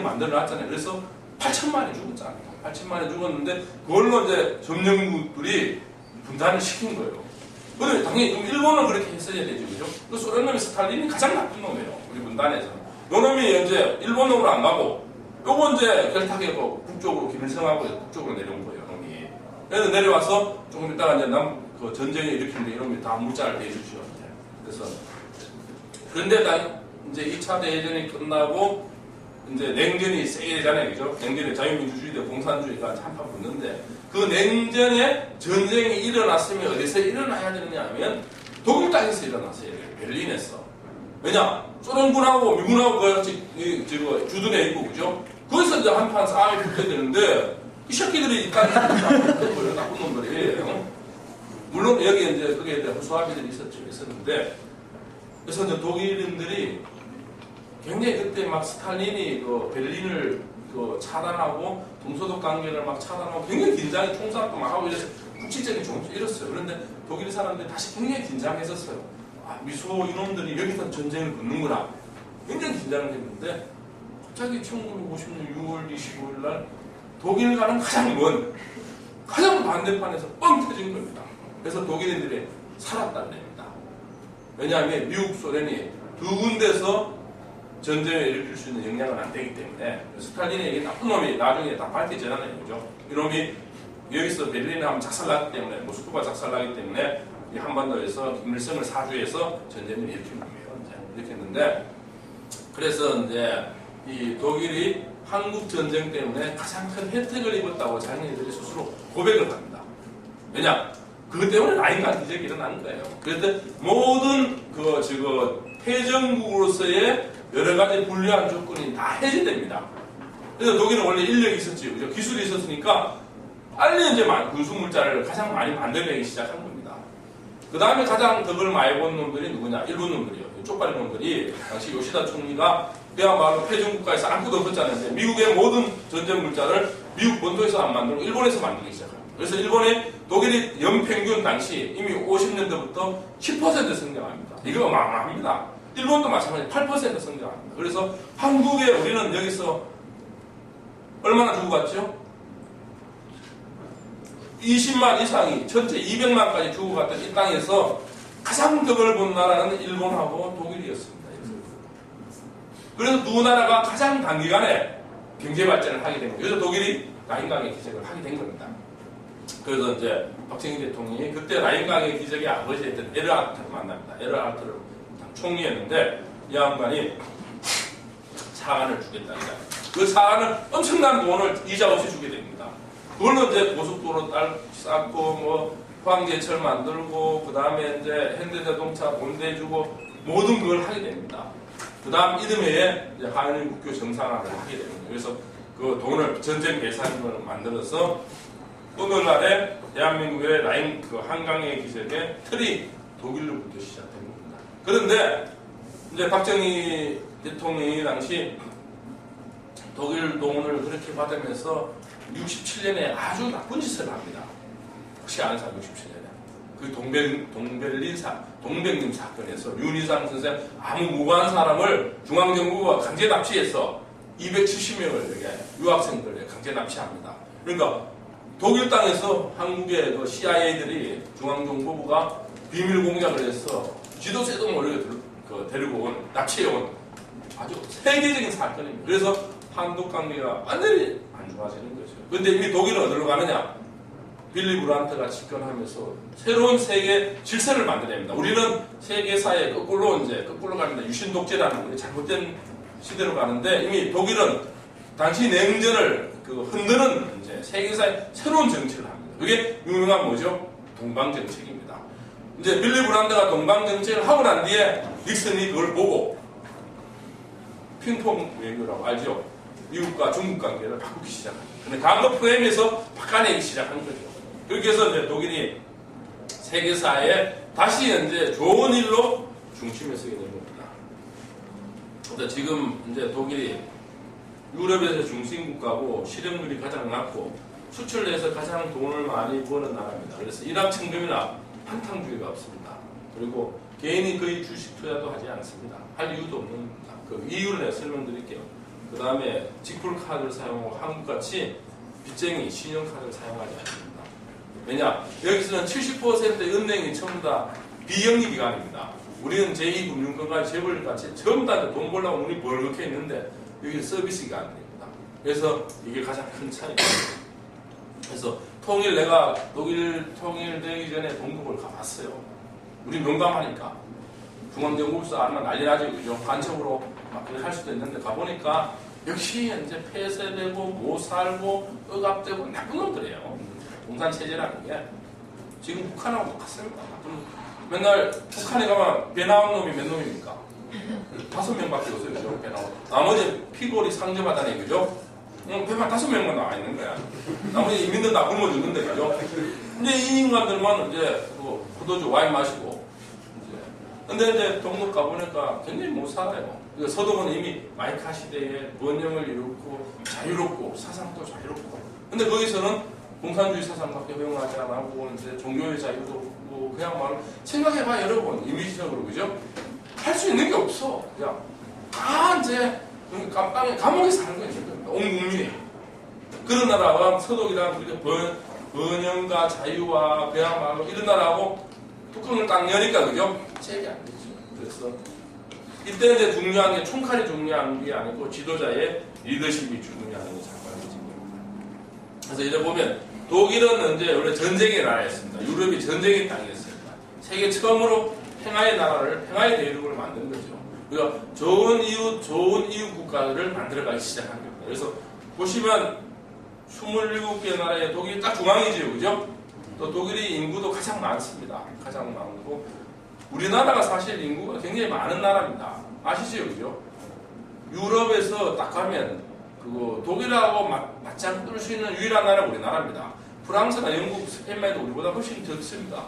만들어놨잖아요. 그래서 8천만이 죽었잖아요. 8천만이 죽었는데 그걸로 이제 점령국들이 분단을 시킨 거예요. 근데 당연히 일본은 그렇게 했어야 되죠, 그죠? 그 소련 놈이 스탈린이 가장 나쁜 놈이에요. 우리 분단에서는. 요 놈이 이제 일본 놈으로 안 가고 요거 이제 결탁해서 북쪽으로 김일성하고 북쪽으로 내려온 거예요, 놈이. 그래서 내려와서 조금 있다가 이제 그 전쟁을 일으키는데 이놈이 다 물자를 대주죠. 그래서 그런데 이제 2차 대전이 끝나고 이제 냉전이 세잖아요, 그죠? 냉전에 자유민주주의 대 공산주의가 한판 붙는데 그 냉전에 전쟁이 일어났으면 어디서 일어나야 되느냐 하면 독일 땅에서 일어났어요. 베를린에서. 왜냐? 소련군하고 미군하고 같이 주둔해 있고, 그죠? 거기서 이제 한판 싸움이 붙어야 되는데 이 새끼들이 이 땅에서 나쁜 놈들이. 물론 여기 이제 그게 허수아비들이 있었는데 그래서 이제 독일인들이 굉장히 그때 막 스탈린이 그 베를린을 그 차단하고 동서독 관계를 막 차단하고 굉장히 긴장이 총살도 막 하고 이래서 국지적인 조짐을 잃었어요. 그런데 독일 사람들이 다시 굉장히 긴장했었어요. 아, 미소 이놈들이 여기서 전쟁을 붙는구나. 굉장히 긴장을 했는데 갑자기 1950년 6월 25일 날 독일과는 가장 반대판에서 뻥 터진 겁니다. 그래서 독일인들이 살았다는 겁니다. 왜냐하면 미국, 소련이 두 군데서 전쟁을 일으킬 수 있는 역량은 안 되기 때문에 스탈린에게 나쁜 놈이 나중에 다 밝혀지잖아요, 그죠? 이놈이 여기서 베를린에 하면 작살나기 때문에 모스크바 작살나기 때문에 이 한반도에서 김일성을 사주해서 전쟁을 일으킨 놈이에요. 이렇게 했는데 그래서 이제 이 독일이 한국 전쟁 때문에 가장 큰 혜택을 입었다고 자기네들이 스스로 고백을 합니다. 왜냐? 그것 때문에 라인강 기적이 일어나는 거예요. 그런데 모든 패전국으로서의 여러 가지 불리한 조건이 다 해제됩니다. 그래서 독일은 원래 인력이 있었지, 그죠? 기술이 있었으니까 빨리 이제 군수물자를 가장 많이 만들어내기 시작한 겁니다. 그 다음에 가장 덕을 많이 본 놈들이 누구냐? 일본 놈들이요. 쪽발이 놈들이 당시 요시다 총리가 그야말로 패전국가에서 아무것도 없었잖아요. 미국의 모든 전쟁 물자를 미국 본토에서 안 만들고 일본에서 만들기 시작합니다. 그래서 독일이 연평균 당시 이미 50년대부터 10% 성장합니다. 이거 어마어마합니다. 일본도 마찬가지 8% 성장합니다. 그래서 한국에 우리는 여기서 얼마나 주고 갔죠? 20만 이상이 전체 200만까지 주고 갔던 이 땅에서 가장 덕을 본 나라는 일본하고 독일이었습니다. 그래서 두 나라가 가장 단기간에 경제 발전을 하게 된 거예요. 그래서 독일이 라인강의 기적을 하게 된 겁니다. 그래서 이제 박정희 대통령이 그때 라인강의 기적의 아버지였던 에르하르트를 만납니다. 에르하르트를 총리였는데 이 양반이 사안을 주겠다. 그 사안을 엄청난 돈을 이자 없이 주게 됩니다. 그걸로 이제 고속도로 쌓고 뭐 포항제철 만들고 그 다음에 이제 현대자동차 돈 대주고 모든 걸 하게 됩니다. 그 다음 이듬해에 이제 한일 국교 정상화를 하게 됩니다. 그래서 그 돈을 전쟁 예산을 만들어서 오늘날에 대한민국의 한강의 기적의 틀이 독일로부터 시작된 겁니다. 그런데 이제 박정희 대통령이 당시 독일 돈을 그렇게 받으면서 67년에 아주 나쁜 짓을 합니다. 혹시 아는 사람 67년에 그 동백림 사건에서 윤희상 선생 아무 무고한 사람을 중앙정부가 강제 납치해서 270명을 유학생들을 강제 납치합니다. 그러니까 독일 땅에서 한국의 그 CIA들이 중앙정보부가 비밀 공작을 해서 지도세도 모르게 데리고 온, 납치해온 아주 세계적인 사건입니다. 그래서 한국 관계가 완전히 안 좋아지는 거죠. 그런데 이미 독일은 어디로 가느냐? 빌리 브란트가 집권하면서 새로운 세계 질서를 만들어냅니다. 우리는 세계사에 거꾸로 갑니다. 유신 독재라는 잘못된 시대로 가는데 이미 독일은 당시 냉전을 흔드는 이제 세계사의 새로운 정책을 합니다. 그게 유명한 뭐죠? 동방 정책입니다. 이제 빌리 브란트가 동방 정책을 하고 난 뒤에 닉슨이 그걸 보고 핑퐁 외교라고 알죠? 미국과 중국 관계를 바꾸기 시작합니다. 근데 과거 프레임에서 바꿔내기 시작한 거죠. 그렇게 해서 이제 독일이 세계사에 다시 이제 좋은 일로 중심에 서게 된 겁니다. 근데 지금 이제 독일이 유럽에서 중심국가고 실업률이 가장 낮고 수출해서 가장 돈을 많이 버는 나라입니다. 그래서 일확천금이나 한탕주의가 없습니다. 그리고 개인이 거의 주식 투자도 하지 않습니다. 할 이유도 없는 겁니다. 그 이유를 내가 설명드릴게요. 그 다음에 직불 카드를 사용하고 한국같이 빚쟁이 신용카드를 사용하지 않습니다. 왜냐? 여기서는 70%의 은행이 전부 다 비영리기관입니다. 우리는 제2금융권까지 재벌같이 전부 다 돈 벌려고 눈이 벌겋게 있는데 여기는 서비스기관입니다. 그래서 이게 가장 큰 차이입니다. 그래서 내가 독일 통일되기 전에 동독을 가봤어요. 우리 명감하니까. 중앙정부에서 아마 난리 나죠. 그죠? 간첩으로 막 그렇게 할 수도 있는데 가보니까 역시 이제 폐쇄되고 못 살고 억압되고 나쁜 놈들이에요. 공산체제라는 게. 지금 북한하고 똑같습니다. 맨날 북한에 가면 배 나온 놈이 몇 놈입니까? 5명밖에 없어요. 그죠? 배 나온. 나머지 피골이 상접하다는 얘기죠? 배만 5명만 나와 있는 거야. 나머지 인민들 다 굶어 죽는데, 그죠? 이제 이 인간들만 이제 포도주 와인 마시고. 근데 이제 동독 가보니까 굉장히 못 살아요. 서독은 이미 마이카 시대에 번영을 이루고 자유롭고 사상도 자유롭고. 근데 거기서는 공산주의 사상밖에 허용하지 않고 이제 종교의 자유도 없고 그야말로 생각해봐 여러분 이미지적으로 그죠? 할 수 있는 게 없어. 그냥 다 이제 감옥에 사는 거예요. 온 국민이. 그런 나라와 서독이랑 그렇게 번영과 자유와 그야말로 이런 나라하고 뚜껑을 딱 여니까 그죠? 체계 안 되죠. 그래서 이때 이제 중요한 게 총칼이 중요한 게 아니고 지도자의 리더십이 중요한 게 장관이지. 그래서 이제 보면 독일은 이제 원래 전쟁의 나라였습니다. 유럽이 전쟁의 땅이었습니다. 세계 처음으로 평화의 나라를 평화의 대륙을 만든 거죠. 그러니까 좋은 이웃 국가를 만들어가기 시작한 겁니다. 그래서 보시면 27개 나라의 독일이 딱 중앙이죠, 그죠? 또 독일이 인구도 가장 많습니다. 가장 많고 우리나라가 사실 인구가 굉장히 많은 나라입니다. 아시죠, 그죠? 유럽에서 딱 가면 독일하고 맞짱 뜰 수 있는 유일한 나라가 우리나라입니다. 프랑스나 영국, 스페인만 해도 우리보다 훨씬 적습니다.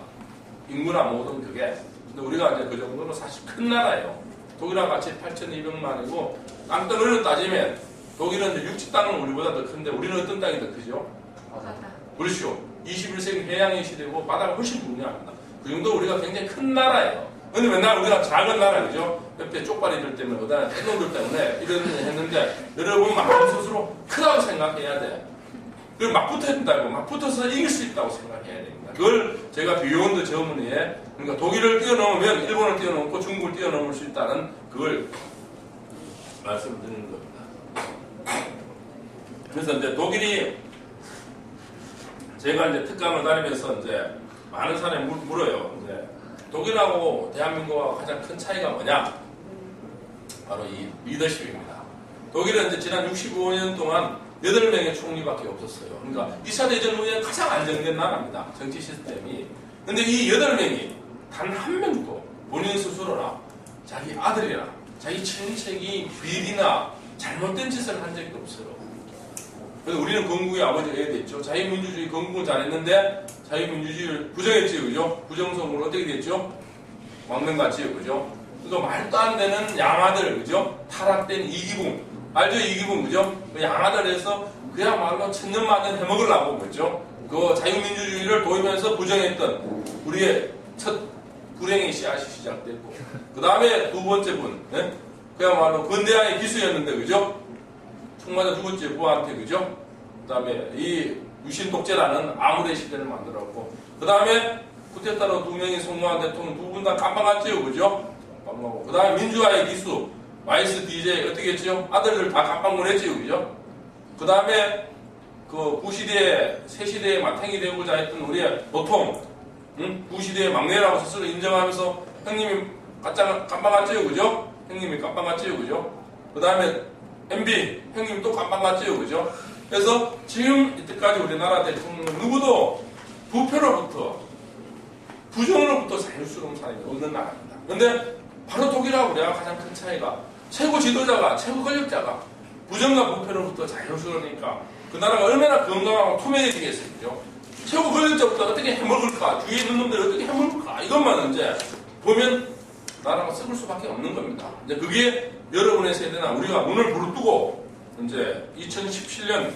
인구나 모든 그게. 근데 우리가 이제 그 정도로 사실 큰 나라예요. 독일하고 같이 8,200만이고 땅덩어리로 따지면 독일은 이제 육지 땅은 우리보다 더 큰데 우리는 어떤 땅이 더 크죠? 그렇죠. 21세기 해양의 시대고 바다가 훨씬 중요합니다. 그 정도 우리가 굉장히 큰 나라예요. 근데 맨날 우리가 작은 나라, 그죠? 옆에 쪽발이들 때문에, 어디나 떼놈들 때문에 이런 일 했는데, 여러분 마음 스스로 크다고 생각해야 돼. 그걸 막 붙어야 된다고, 막 붙어서 이길 수 있다고 생각해야 됩니다. 그걸 제가 비욘드 저머니에, 그러니까 독일을 뛰어넘으면 일본을 뛰어넘고 중국을 뛰어넘을 수 있다는 그걸 말씀드리는 겁니다. 그래서 이제 독일이 제가 이제 특강을 다니면서 이제 많은 사람이 물어요. 이제 독일하고 대한민국하고 가장 큰 차이가 뭐냐? 바로 이 리더십입니다. 독일은 이제 지난 65년 동안 8명의 총리밖에 없었어요. 그러니까 2차 대전 후에 가장 안정된 나라입니다. 정치 시스템이. 근데 이 8명이 단 한 명도 본인 스스로나 자기 아들이나 자기 친척이 비리나 잘못된 짓을 한 적이 없어요. 그래서 우리는 건국의 아버지가 해야 됐죠. 자유민주주의 건국은 잘했는데 자유민주주의를 부정했지요, 그죠? 부정선거로 어떻게 됐죠? 망명갔지요, 그죠? 그러니까 말도 안 되는 양아들, 그죠? 타락된 이기붕, 알죠, 이기붕, 그죠? 그 양아들에서 그야말로 천년만년 해먹으려고, 그죠? 그 자유민주주의를 도입해서 부정했던 우리의 첫 불행의 씨앗이 시작됐고, 그 다음에 두 번째 분, 네? 그야말로 근대화의 기수였는데, 그죠? 총 맞아 죽었지, 부하한테, 그죠? 그 다음에 이 유신 독재라는 암울의 시대를 만들었고, 그 다음에 쿠데타로 2명이 성공한 대통령 2분 다 깜빡했지요, 그죠? 깜빡하고. 그 다음에 민주화의 기수, 마이스 DJ 어떻게 했죠? 아들들 다 깜빡문했지요, 그죠? 그 다음에 그 구시대의, 새시대의 마탱이 되고자 했던 우리의 보통, 응? 구시대의 막내라고 스스로 인정하면서 형님이 깜빡했지요, 그죠? 형님이 깜빡했지요, 그죠? 그 다음에 MB, 형님 또 깜빡했지요, 그죠? 그래서 지금 이때까지 우리나라 대통령 누구도 부패로부터 부정으로부터 자유스러운 사람이 없는 나라입니다. 그런데 바로 독일하고 우리가 가장 큰 차이가 최고 지도자가, 최고 권력자가 부정과 부패로부터 자유스러우니까 그 나라가 얼마나 건강하고 투명해지겠어요. 최고 권력자부터 어떻게 해먹을까, 뒤에 있는 놈들이 어떻게 해먹을까, 이것만 이제 보면 나라가 썩을 수밖에 없는 겁니다. 이제 그게 여러분의 세대나 우리가 눈을 부릅뜨고 이제 2017년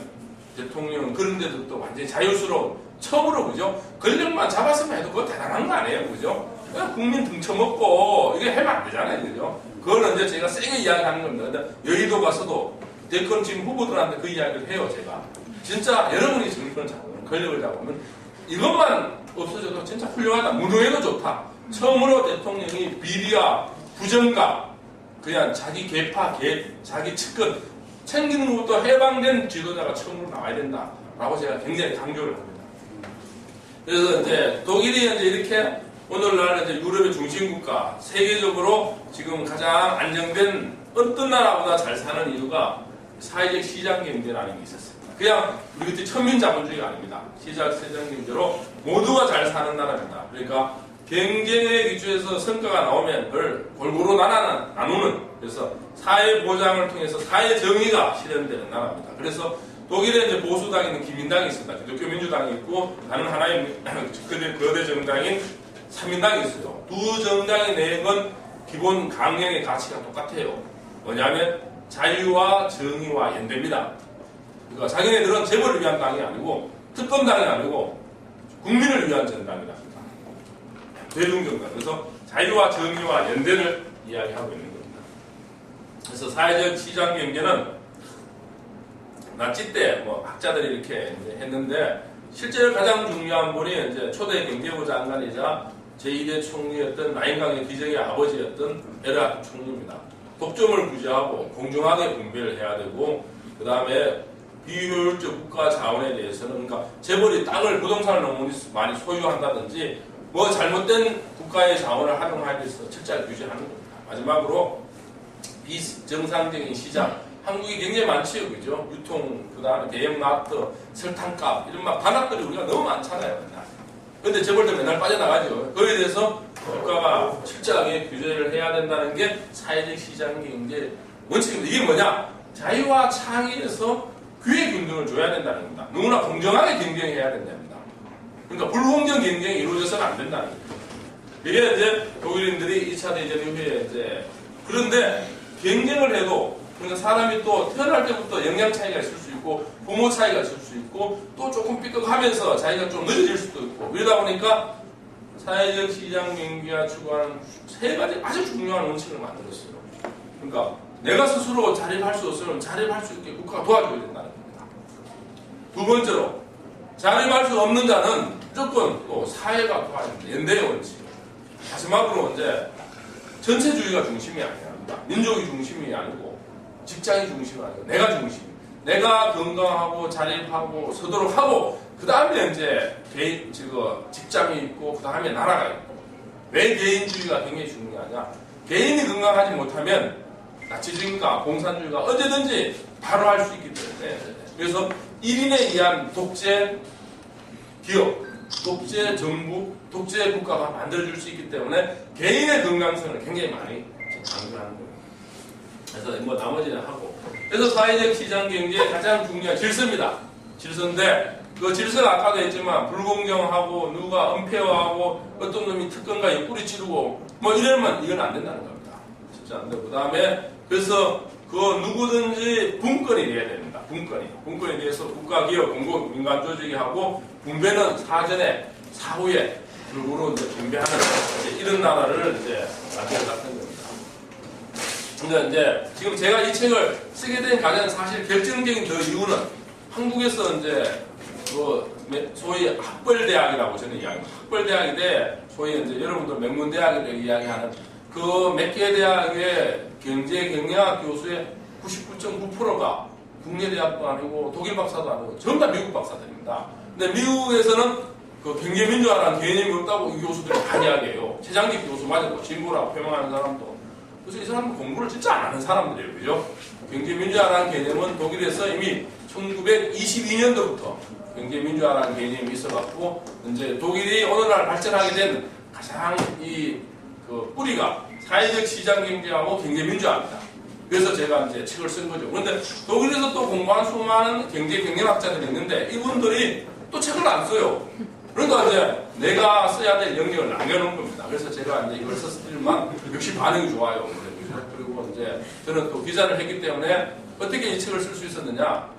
대통령 그런 데도 또 완전히 자유스러운 처음으로, 그죠? 권력만 잡았으면 해도 그거 대단한 거 아니에요, 그죠? 그냥 국민 등쳐먹고 이게 하면 안 되잖아요, 그죠? 그거는 이제 제가 세게 이야기하는 겁니다. 근데 여의도 가서도 대권 지금 후보들한테 그 이야기를 해요, 제가. 진짜 여러분이 정권을 잡으면, 권력을 잡으면 이것만 없어져도 진짜 훌륭하다. 무능해도 좋다. 처음으로 대통령이 비리와 부정과 그냥 자기 계파, 자기 측근 챙기는 것부터 해방된 지도자가 처음으로 나와야 된다라고 제가 굉장히 강조를 합니다. 그래서 이제 독일이 이제 이렇게 오늘날 이제 유럽의 중심국가, 세계적으로 지금 가장 안정된 어떤 나라보다 잘 사는 이유가 사회적 시장 경제라는 게 있었습니다. 그냥 우리 그때 천민자본주의가 아닙니다. 시장 경제로 모두가 잘 사는 나라입니다. 그러니까 경쟁에 기초해서 성과가 나오면 그걸 골고루 나누는, 그래서 사회 보장을 통해서 사회 정의가 실현되는 나라입니다. 그래서 독일에 이제 보수당이 있는 기민당이 있습니다. 기독교 민주당이 있고 다른 하나의 거대 정당인 삼민당이 있어요. 두 정당이 내건 기본 강령의 가치가 똑같아요. 뭐냐면 자유와 정의와 연대입니다. 그러니까 자기네들은 재벌을 위한 당이 아니고 특검당이 아니고 국민을 위한 정당이랍니다. 대중정당. 그래서 자유와 정의와 연대를 이야기하고 있는 겁니다. 그래서 사회적 시장 경제는 나치 때 뭐 학자들이 이렇게 이제 했는데 실제로 가장 중요한 분이 이제 초대 경제부 장관이자 제2대 총리였던 라인강의 기적의 아버지였던 에르하트 총리입니다. 독점을 구제하고 공정하게 분배를 해야 되고 그 다음에 비효율적 국가 자원에 대해서는 그러니까 재벌이 땅을 부동산을 너무 많이 소유한다든지 뭐 잘못된 국가의 자원을 활용하기 위해서 철저하게 규제하는 겁니다. 마지막으로 비정상적인 시장, 한국이 굉장히 많지요, 그죠? 유통, 그 다음에 대형마트, 설탕값 이런 막 단합들이 우리가 너무 많잖아요, 맨날. 근데 재벌들 맨날 빠져나가죠. 거기에 대해서 국가가 철저하게 규제를 해야 된다는 게 사회적 시장 경제 원칙입니다. 이게 뭐냐? 자유와 창의에서 기회 균등을 줘야 된다는 겁니다. 누구나 공정하게 경쟁해야 된답니다. 그러니까 불공정 경쟁이 이루어져서는 안 된다는 거죠. 이게 이제 독일인들이 2차 대전 이후에 이제 그런데 경쟁을 해도 그러니까 사람이 또 태어날 때부터 영양 차이가 있을 수 있고 부모 차이가 있을 수 있고 또 조금 삐걱하면서 자기가 좀 늦어질 수도 있고 이러다 보니까 사회적 시장 경제가 추구하는 세 가지 아주 중요한 원칙을 만들었어요. 그러니까 내가 스스로 자립할 수 없으면 자립할 수 있게 국가가 도와줘야 된다는 겁니다. 두 번째로 자립할 수 없는 자는 무조건 또 사회가 도와줘야 된다. 연대의 원칙. 마지막으로 이제 전체주의가 중심이 아니라 민족이 중심이 아니고 직장이 중심이 아니고 내가 중심. 내가 건강하고 자립하고 서도록 하고 그 다음에 이제 개인 직장이 있고 그 다음에 나라가 있고. 왜 개인주의가 굉장히 중요하냐? 개인이 건강하지 못하면 나치주의가 공산주의가 언제든지 바로 할 수 있기 때문에 그래서 1인에 의한 독재 기업, 독재 정부, 독재 국가가 만들어질 수 있기 때문에 개인의 건강성을 굉장히 많이 강조하는 거예요. 그래서 뭐 나머지는 하고 그래서 사회적 시장 경제의 가장 중요한 질서입니다. 질서인데 그 질서가 아까도 했지만 불공정하고 누가 은폐화하고 어떤 놈이 특권과 옆구리 찌르고 뭐 이러면 이건 안 된다는 겁니다. 쉽지 않은데 그 다음에 그래서 그 누구든지 분권이 돼야 됩니다. 분권에 대해서 국가, 기업, 공공, 민간 조직이 하고 분배는 사전에 사후에 골고루 이제 분배하는 이제 이런 나라를 이제 만들어갔던 겁니다. 근데 이제 지금 제가 이 책을 쓰게 된 가장 사실 결정적인 그 이유는 한국에서 이제 그 소위 학벌대학이라고 저는 이야기합니다. 학벌대학인데 소위 이제 여러분들 명문대학이라고 이야기하는 그 몇 개 대학의 경제경영학 교수의 99.9%가 국내대학도 아니고 독일 박사도 아니고 전부 다 미국 박사들입니다. 근데 미국에서는 그 경제민주화라는 개념이 없다고 이 교수들이 다 이야기해요. 최장기 교수 맞고 진보라고 표명하는 사람도. 그래서 이 사람은 공부를 진짜 안 하는 사람들이에요. 그죠? 경제민주화라는 개념은 독일에서 이미 1922년도부터 경제민주화라는 개념이 있어갖고 이제 독일이 오늘날 발전하게 된 가장 그 뿌리가 사회적 시장 경제하고 경제민주화입니다. 그래서 제가 이제 책을 쓴 거죠. 그런데 독일에서 또 공부한 수많은 경제 경영학자들이 있는데 이분들이 또 책을 안 써요. 그러니까 이제 내가 써야 될 영역을 남겨놓은 겁니다. 그래서 제가 이제 이걸 썼지만 역시 반응이 좋아요. 그리고 이제 저는 또 기자를 했기 때문에 어떻게 이 책을 쓸 수 있었느냐.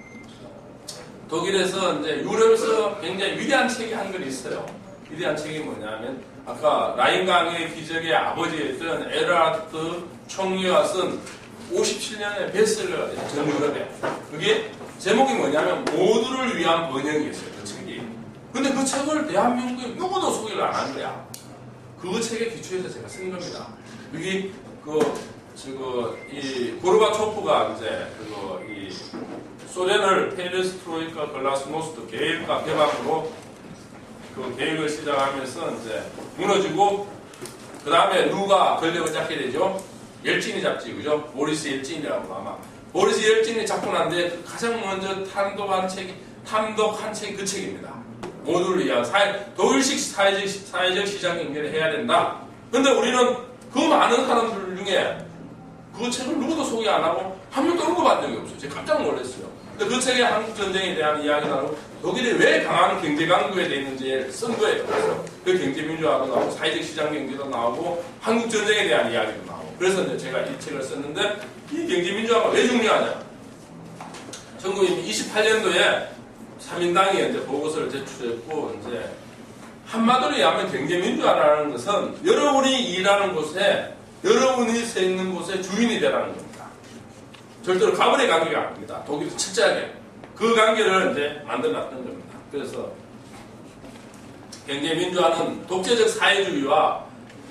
독일에서 이제 유럽에서 굉장히 위대한 책이 한 권 있어요. 위대한 책이 뭐냐면 아까 라인강의 기적의 아버지였던 에르하트 총리가 쓴 57년에 베스트셀러가 됐죠. 전 유럽에. 그게 제목이 뭐냐면 모두를 위한 번영이었어요. 그 책이. 근데 그 책을 대한민국에 누구도 소개를 안 한 거야. 그 책에 기초해서 제가 쓴 겁니다. 여기 이 고르바초프가 이제 이 소련을 페레스트로이카 글라스노스트 계획과 개방으로 그 계획을 시작하면서 이제 무너지고 그 다음에 누가 권력을 잡게 되죠? 옐친이 잡지, 그죠? 보리스 옐친이라고 아마. 보리스 옐친이 잡고 난 뒤에 가장 먼저 탐독한 책이 그 책입니다. 모두를 위한 독일식 사회적 시장 경제를 해야 된다. 근데 우리는 그 많은 사람들 중에 그 책을 누구도 소개 안 하고 한 명도 언급한 적이 없어요. 제가 깜짝 놀랐어요. 근데 그 책에 한국전쟁에 대한 이야기를 하고 독일이 왜 강한 경제강국에 돼 있는지 쓴 거예요. 그래서 그 경제민주화도 나오고 사회적 시장 경제도 나오고 한국전쟁에 대한 이야기도 나오고 그래서 이제 제가 이 책을 썼는데 이 경제민주화가 왜 중요하냐? 1928년도에 3인당이 이제 보고서를 제출했고 이제 한마디로 얘기하면 경제민주화라는 것은 여러분이 일하는 곳에 여러분이 서 있는 곳에 주인이 되라는 겁니다. 절대로 가불의 관계가 아닙니다. 독일이 철저하게 그 관계를 이제 만들어놨던 겁니다. 그래서 경제민주화는 독재적 사회주의와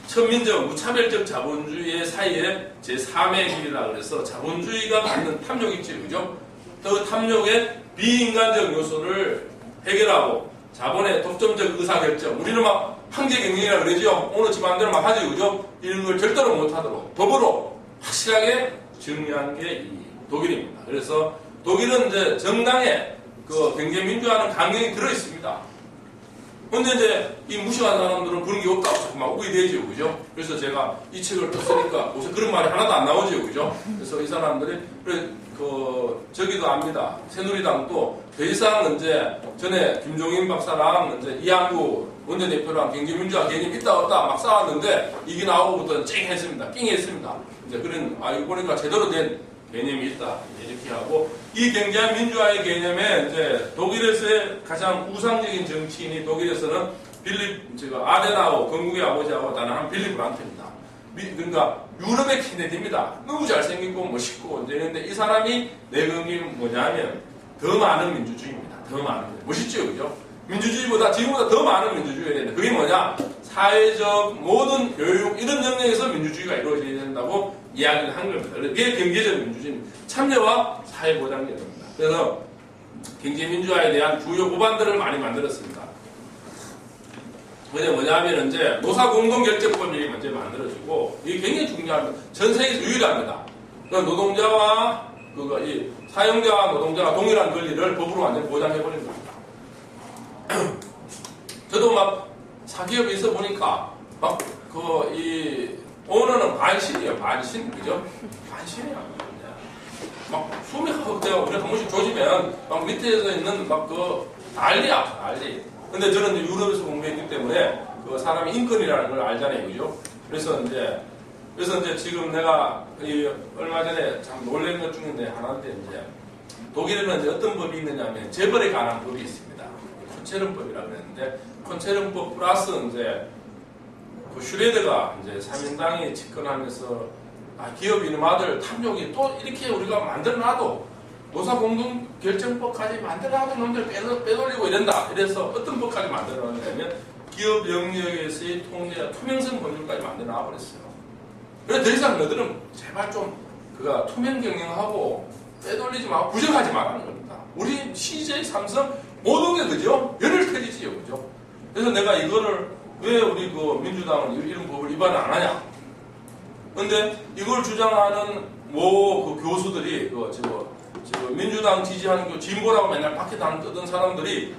천민적 무차별적 자본주의 사이에 제3의 길이라고 해서 자본주의가 갖는 탐욕 있죠, 그죠? 그 탐욕의 비인간적 요소를 해결하고 자본의 독점적 의사결정. 우리는 막 황제경영이라 그러죠. 오늘 지 마음대로 막 하죠, 그죠? 이런 걸 절대로 못하도록 법으로 확실하게 정리한 게 이 독일입니다. 그래서 독일은 이제 정당에 그 경제민주화는 강경히 들어있습니다. 근데 이제 이 무식한 사람들은 그런 게 없다고 자꾸 막 우기 되죠, 그죠? 그래서 제가 이 책을 또 쓰니까 요새 그런 말이 하나도 안 나오죠, 그죠? 그래서 이 사람들이 저기도 압니다. 새누리당도 더 이상 이제 전에 김종인 박사랑 이제 이한구 원내대표랑 경제민주화 개념이 있다 없다 막 싸웠는데 이게 나오고부터는 찡했습니다. 낑했습니다. 이제 그런 이거 보니까 제대로 된 개념이 있다 이렇게 하고 이 경제민주화의 개념에 이제 독일에서의 가장 우상적인 정치인이 독일에서는 아데나우 건국의 아버지하고 단한 빌리 브란트입니다. 그러니까 유럽의 케네디입니다. 너무 잘생기고 멋있고 이제 이런데 이 사람이 내건 게 뭐냐면 더 많은 민주주의입니다. 더 많은 멋있죠, 그죠? 민주주의보다 지금보다 더 많은 민주주의가 되는데 그게 뭐냐? 사회적 모든 교육 이런 영역에서 민주주의가 이루어져야 된다고 이야기를 한 겁니다. 그게 경제적 민주주의입니다. 참여와 사회보장제도입니다. 그래서 경제민주화에 대한 주요 법안들을 많이 만들었습니다. 그게 뭐냐면 이제 노사공동결정법이 먼저 만들어지고 이게 굉장히 중요합니다. 전 세계에서 유일합니다. 그러니까 노동자와 이 사용자와 노동자가 동일한 권리를 법으로 완전히 보장해버린 겁니다. 저도 막 사기업에 있어 보니까 막 이 오너는 반신이에요. 반신, 그죠? 반신이야. 막 숨이 헛되고 우리가 한 번씩 조지면 막 밑에서 있는 막 난리야, 난리. 근데 저는 이제 유럽에서 공부했기 때문에 그 사람의 인권이라는 걸 알잖아요, 그죠? 그래서 이제 지금 내가 얼마 전에 참 놀란 것 중인데 하나인데 이제 독일에는 이제 어떤 법이 있느냐면 재벌에 관한 법이 있습니다. 콘체른법이라고 그랬는데 콘체른법 플러스 이제 그 슈레드가 이제 3인당이 집권하면서 기업 이놈아들 탐욕이 또 이렇게 우리가 만들어놔도 노사공동결정법까지 만들어놔도 놈들 빼돌리고 이런다. 이래서 어떤 법까지 만들어놨냐면 기업 영역에서의 통제와 투명성 법률까지 만들어놔버렸어요. 그래서 더 이상 너희들은 제발 좀 투명 경영하고 빼돌리지 말고 부정하지 말라는 겁니다. 우리 CJ, 삼성 모든 게 그죠? 열을 터지지요, 그죠? 그래서 내가 이거를 왜 우리 민주당은 이런 법을 위반을 안 하냐? 근데 이걸 주장하는 그 교수들이 지금 민주당 지지하는 진보라고 맨날 밖에 뜨던 사람들이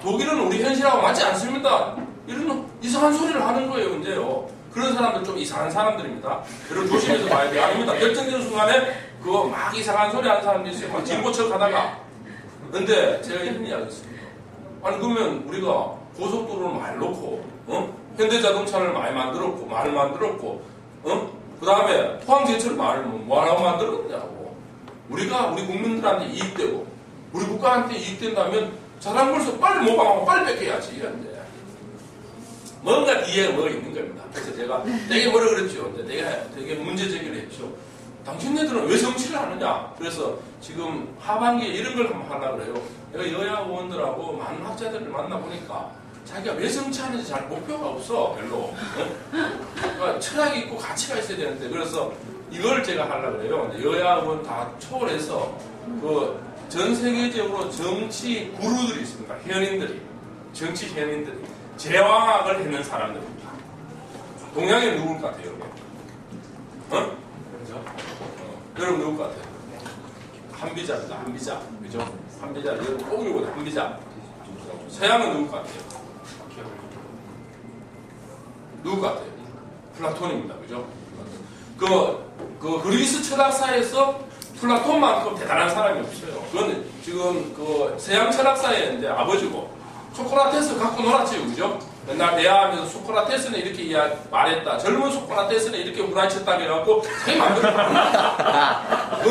독일은 우리 현실하고 맞지 않습니다. 이런 이상한 소리를 하는 거예요, 이제요. 그런 사람들 좀 이상한 사람들입니다. 여러분 조심해서 봐야 돼요. 아닙니다. 결정적인 순간에 막 이상한 소리 하는 사람들이 있어요. 막 진보 척 하다가. 근데 제가 이런 이야기 했습니다. 아니 그러면 우리가 고속도로를 많이 놓고 현대자동차를 많이 만들었고 말을 만들었고 그 다음에 포항제철을 말을 뭐하라고 만들었냐고. 우리가 우리 국민들한테 이익되고 우리 국가한테 이익된다면 자란 걸서 빨리 모방하고 빨리 뺏겨야지 이런데 뭔가 뒤에 뭐가 있는 겁니다. 그래서 제가 되게 뭐라 그랬죠. 되게 문제 제기를 했죠. 당신네들은 왜 정치를 하느냐? 그래서 지금 하반기에 이런 걸 한번 하려고 그래요. 내가 여야 의원들하고 많은 학자들을 만나보니까 자기가 왜 정치하는지 잘 목표가 없어, 별로. 그러니까 철학이 있고 가치가 있어야 되는데, 그래서 이걸 제가 하려고 그래요. 여야 의원 다 초월해서 전 세계적으로 정치 구루들이 있습니다. 현인들이. 정치 현인들이. 제왕학을 했는 사람들입니다. 동양에 누굴 것 같아요, 여러분? 어? 여러분 누굴 것 같아요? 한비자입니다. 한비자. 그죠? 한비자. 여러분 꼭 읽어보세요. 한비자. 서양은 누굴 것 같아요? 누굴 것 같아요? 플라톤입니다. 그죠? 그 그리스 철학사에서 플라톤만큼 대단한 사람이 없어요. 그건 지금 서양 철학사의 이제 아버지고, 소크라테스 갖고 놀았지요. 그죠? 맨날 대화하면서 소크라테스는 이렇게 말했다. 젊은 소크라테스는 이렇게 후라이쳤다 해갖고 자기 마음대로 그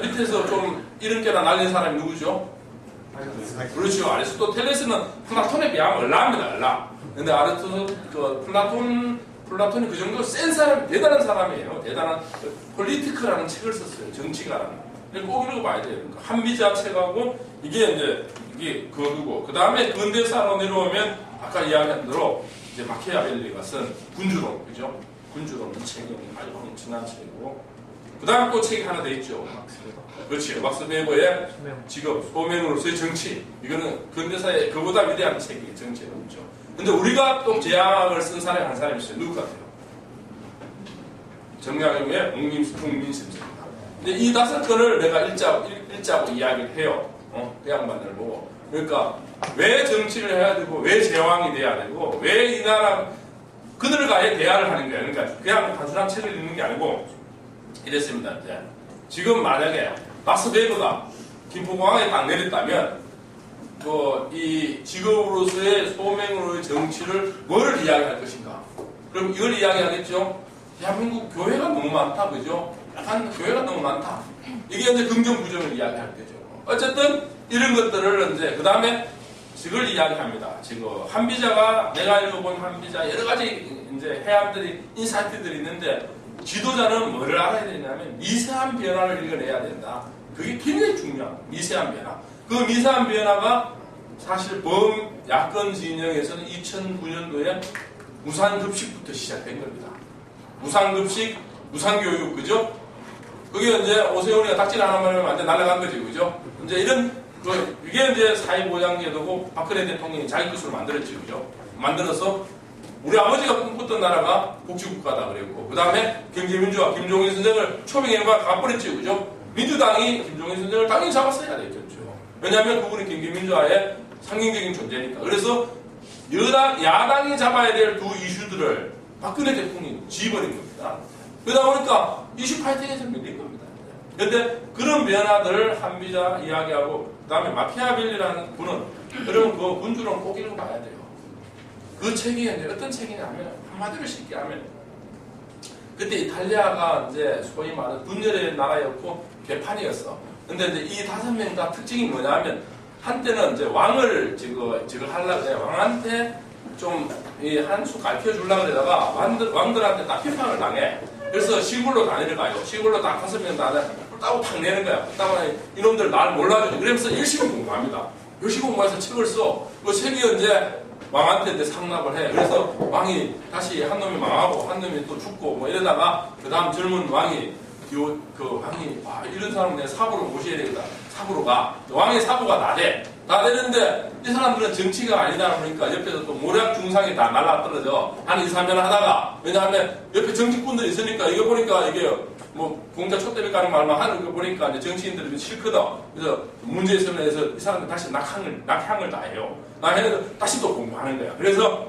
밑에서 좀 이름깨나 날린 사람이 누구죠? 그렇죠. 아리스토텔레스는 플라톤에 비하면 얼라입니다. 얼라. 근데 플라톤이 그 정도 센 사람, 대단한 사람이에요. 대단한 폴리티크라는 책을 썼어요. 정치가라는. 꼭 읽어봐야 돼요. 한비자 책하고 이게 그거고, 그 다음에 근대사로 내려오면 아까 이야기한 대로 이제 마키아벨리가 쓴 군주론, 그죠? 군주론 이 책이 아주 엄청난 책이고, 그 다음 또 책이 하나 더 있죠. 그렇지. 막스 베버의 직업, 소명으로서의 정치. 이거는 근대사의 그보다 위대한 책이 정치에 없죠. 근데 우리가 또 제약을 쓴 사람이 한 사람이 있어요. 누구 같아요? 정약용의 국민심서입니다. 근데 이 5건을 내가 일자고 이야기를 해요. 그 양반들 보고. 그러니까 왜 정치를 해야 되고, 왜 제왕이 돼야 되고, 왜 이 나라 그들과의 대화를 하는 거예요. 그러니까 그냥 단순한 책을 읽는 게 아니고 이랬습니다. 이제 지금 만약에 막스 베버가 김포공항에 딱 내렸다면 이 직업으로서의 소명으로의 정치를 뭘 이야기할 것인가? 그럼 이걸 이야기하겠죠? 대한민국 교회가 너무 많다, 그죠? 약간 교회가 너무 많다. 이게 이제 긍정 부정을 이야기할 거죠. 어쨌든 이런 것들을 이제 그 다음에 이걸 이야기합니다. 지금 한비자가 내가 읽어본 한비자 여러 가지 이제 해안들이 인사이트들이 있는데 지도자는 뭐를 알아야 되냐면 미세한 변화를 읽어내야 된다. 그게 굉장히 중요한 미세한 변화. 그 미세한 변화가 사실 범야권 진영에서는 2009년도에 무상급식부터 시작된 겁니다. 무상급식, 무상교육, 그죠? 그게 이제 오세훈이가 닥질 하나만 하면 완전 날아간 거지, 그죠? 이제 이게 이제 사회보장제도고 박근혜 대통령이 자기 것으로 만들었지, 그죠? 만들어서 우리 아버지가 꿈꿨던 나라가 복지국가다 그랬고, 그 다음에 경제민주화, 김종인 선생을 초빙해가 가버렸지, 그죠? 민주당이 김종인 선생을 당연히 잡았어야 되겠죠. 왜냐하면 그분이 경제민주화의 상징적인 존재니까. 그래서 야당이 잡아야 될 두 이슈들을 박근혜 대통령이 지어버린 겁니다. 그러다 보니까 이슈 파이팅에서 밀린 겁니다. 그런데 그런 변화들을 한비자 이야기하고, 그 다음에 마키아벨리라는 분은, 여러분 그 군주론 꼭 읽어봐야 돼요. 그 책이 이제 어떤 책이냐면, 한마디로 쉽게 하면, 그때 이탈리아가 이제 소위 말하는 분열의 나라였고 개판이었어. 근데 이제 이 5명 다 특징이 뭐냐면, 한때는 이제 왕을 저거 하려고 해. 왕한테 좀 한 수 가르쳐주려고 그러다가 왕들한테 딱批判을 당해. 그래서 시골로 다 내려가요. 시골로 딱 5명 다 따고 탁 내는 거야. 따고 이놈들 날 몰라주지. 그러면서 열심히 공부합니다. 열심히 공부해서 책을 써. 그 책이 이제 왕한테 이제 상납을 해. 그래서 왕이 다시 한 놈이 망하고 한 놈이 또 죽고 뭐 이러다가 그 다음 젊은 왕이 이런 사람은 내 사부로 모셔야 되겠다. 사부로 가. 왕의 사부가 나대. 나대는데 이 사람들은 정치가 아니다 보니까 옆에서 또 모략 중상이 다 날라떨어져. 한 2, 3년 하다가, 왜냐하면 옆에 정치꾼들이 있으니까 이거 보니까 이게 뭐 공자 촛대비 가는 말만 하는 거 보니까 이제 정치인들이 싫거든. 그래서 문제 있으면 해서 이 사람들 다시 낙향을 다 해요. 낙향해서 다시 또 공부하는 거야. 그래서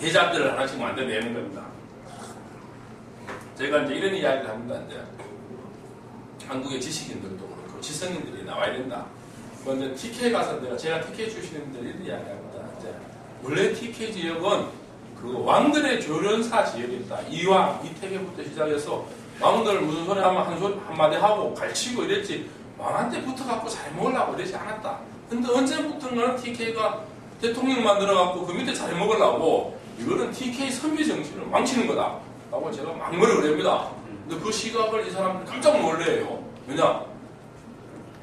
대작들을 하나씩 만들어내는 겁니다. 제가 이제 이런 이야기를 합니다. 이제 한국의 지식인들도 그렇고 지성인들이 나와야 된다. 먼저 TK 가서 제가 TK 출신인들 이런 이야기합니다. 이제 원래 TK 지역은 그 왕들의 조련사 지역입니다. 이왕, 이태계부터 시작해서 왕들 무슨 소리 하면 한마디 하고 갈치고 이랬지 왕한테 붙어갖고 잘 먹으려고 이러지 않았다. 근데 언제부턴가는 TK가 대통령 만들어갖고 그 밑에 잘 먹으려고 이거는 TK 선비 정신을 망치는 거다. 라고 제가 막말을 그럽니다. 근데 그 시각을 이 사람들이 깜짝 놀래요. 왜냐?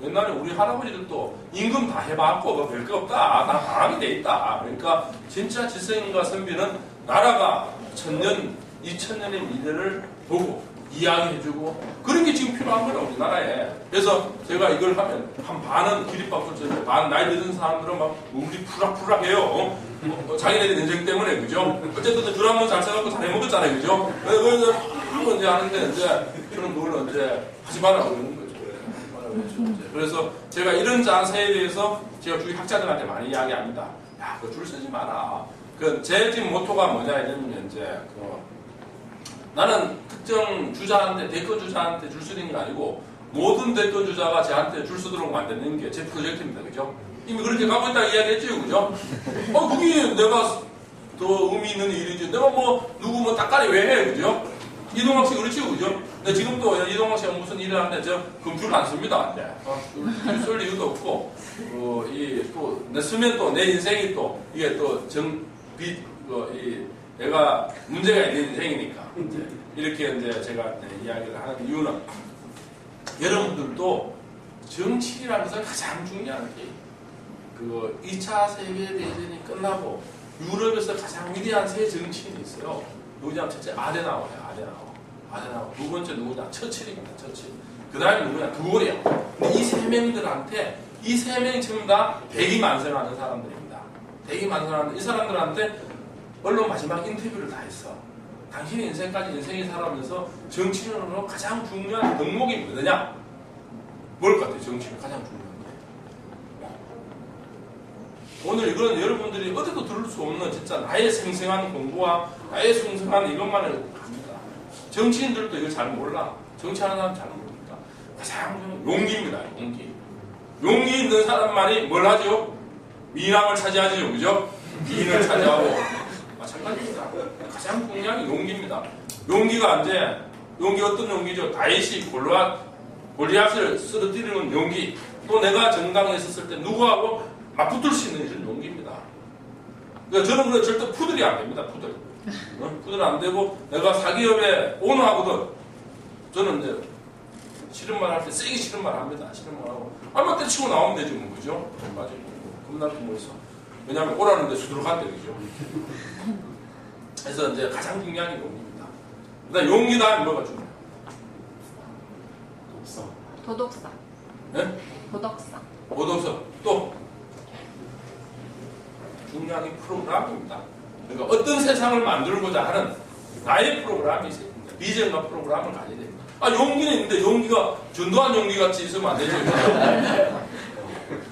옛날에 우리 할아버지들도 임금 다 해봤고 별거 없다. 나 바람이 돼 있다. 그러니까 진짜 지성인과 선비는 나라가 1000년, 2000년의 미래를 보고 이야기해주고 그런 게 지금 필요한 거예요. 우리나라에. 그래서 제가 이걸 하면 한 반은 기립박수 쳐요. 반 나이 늦은 사람들은 막 우리 푸락푸락해요. 자기네들 인생 때문에 그죠? 어쨌든 줄 한번 잘 써갖고 잘 해먹었잖아요. 그죠? 그래서 막 이제 하는데 이제 저는 그걸 이제 하지 말라고 그러는 거예요. 그래서 제가 이런 자세에 대해서 제가 주위 학자들한테 많이 이야기합니다. 야, 그 줄 쓰지 마라. 제 지금 모토가 뭐냐 이러면 이제 나는 특정 주자한테 대권 주자한테 줄 쓰는 게 아니고 모든 대권 주자가 저한테 줄 쓰도록 만드는 게 제 프로젝트입니다. 그죠? 이미 그렇게 가고 있다 이야기했죠, 그죠? 그게 내가 더 의미 있는 일이지. 내가 뭐 누구 뭐 닭가리 왜 해, 그죠? 이동학 씨 그렇죠, 그죠? 근데 지금도 이동학 씨가 무슨 일을 하는데 저 그럼 줄 안 씁니다. 줄 쓸 이유도 없고 내 쓰면 또 내 인생이 또 이게 또 내가 문제가 있는 인생이니까 이렇게 이제 제가 이야기를 하는 이유는 여러분들도 정치라는 것은 가장 중요한 게 2차 세계대전이 끝나고 유럽에서 가장 위대한 세 정치인이 있어요. 누구냐면 첫째 아데나워예요. 아데나워. 두 번째 누구냐? 처칠입니다. 처칠. 그 다음에 누구냐? 드골이에요. 근데 이 세 명들한테 이 세 명이 전부 다 대기만성하는 사람들입니다. 대기만성하는 이 사람들한테 언론 마지막 인터뷰를 다 했어. 당신의 인생까지 인생이 살아가면서 정치인으로 가장 중요한 덕목이 뭐냐? 뭘 것 같아요? 정치인 가장 중요한 게. 오늘 이거는 여러분들이 어디도 들을 수 없는 진짜 나의 생생한 공부와 나의 생생한 이것만을 합니다. 정치인들도 이걸 잘 몰라. 정치하는 사람 잘 모르니까. 가장 중요한 용기입니다. 용기 있는 사람만이 뭘 하죠? 미남을 차지하죠. 그죠? 미인을 차지하고 마찬가지입니다. 가장 중요한 게 용기입니다. 용기가 용기 어떤 용기죠? 다윗이 골리앗을 쓰러뜨리는 용기. 또 내가 정당에 있었을 때 누구하고 맞붙을 수 있는 이런 용기입니다. 그러니까 저는 그래 절대 푸들이 안 됩니다. 푸들 안 되고 내가 사기업에 오너하거든. 저는 이제 싫은 말 할 때 세게 싫은 말 합니다. 싫은 말 하고 얼마 때치고 나오면 되지 뭐 그죠? 맞아요. 겁나게 뭐 있어. 왜냐하면 오라는데 수두룩한데 그죠? 그래서 이제 가장 중요한 게 용기입니다. 그다음 용기 다음에 뭐가 중요해요? 도덕성. 네? 도덕성. 또 중요한 게 프로그램입니다. 그러니까 어떤 세상을 만들고자 하는 나의 프로그램이 있습니다. 비전과 프로그램을 가져야 됩니다. 용기는 있는데 용기가 전두환 용기 같이 있으면 안 되죠.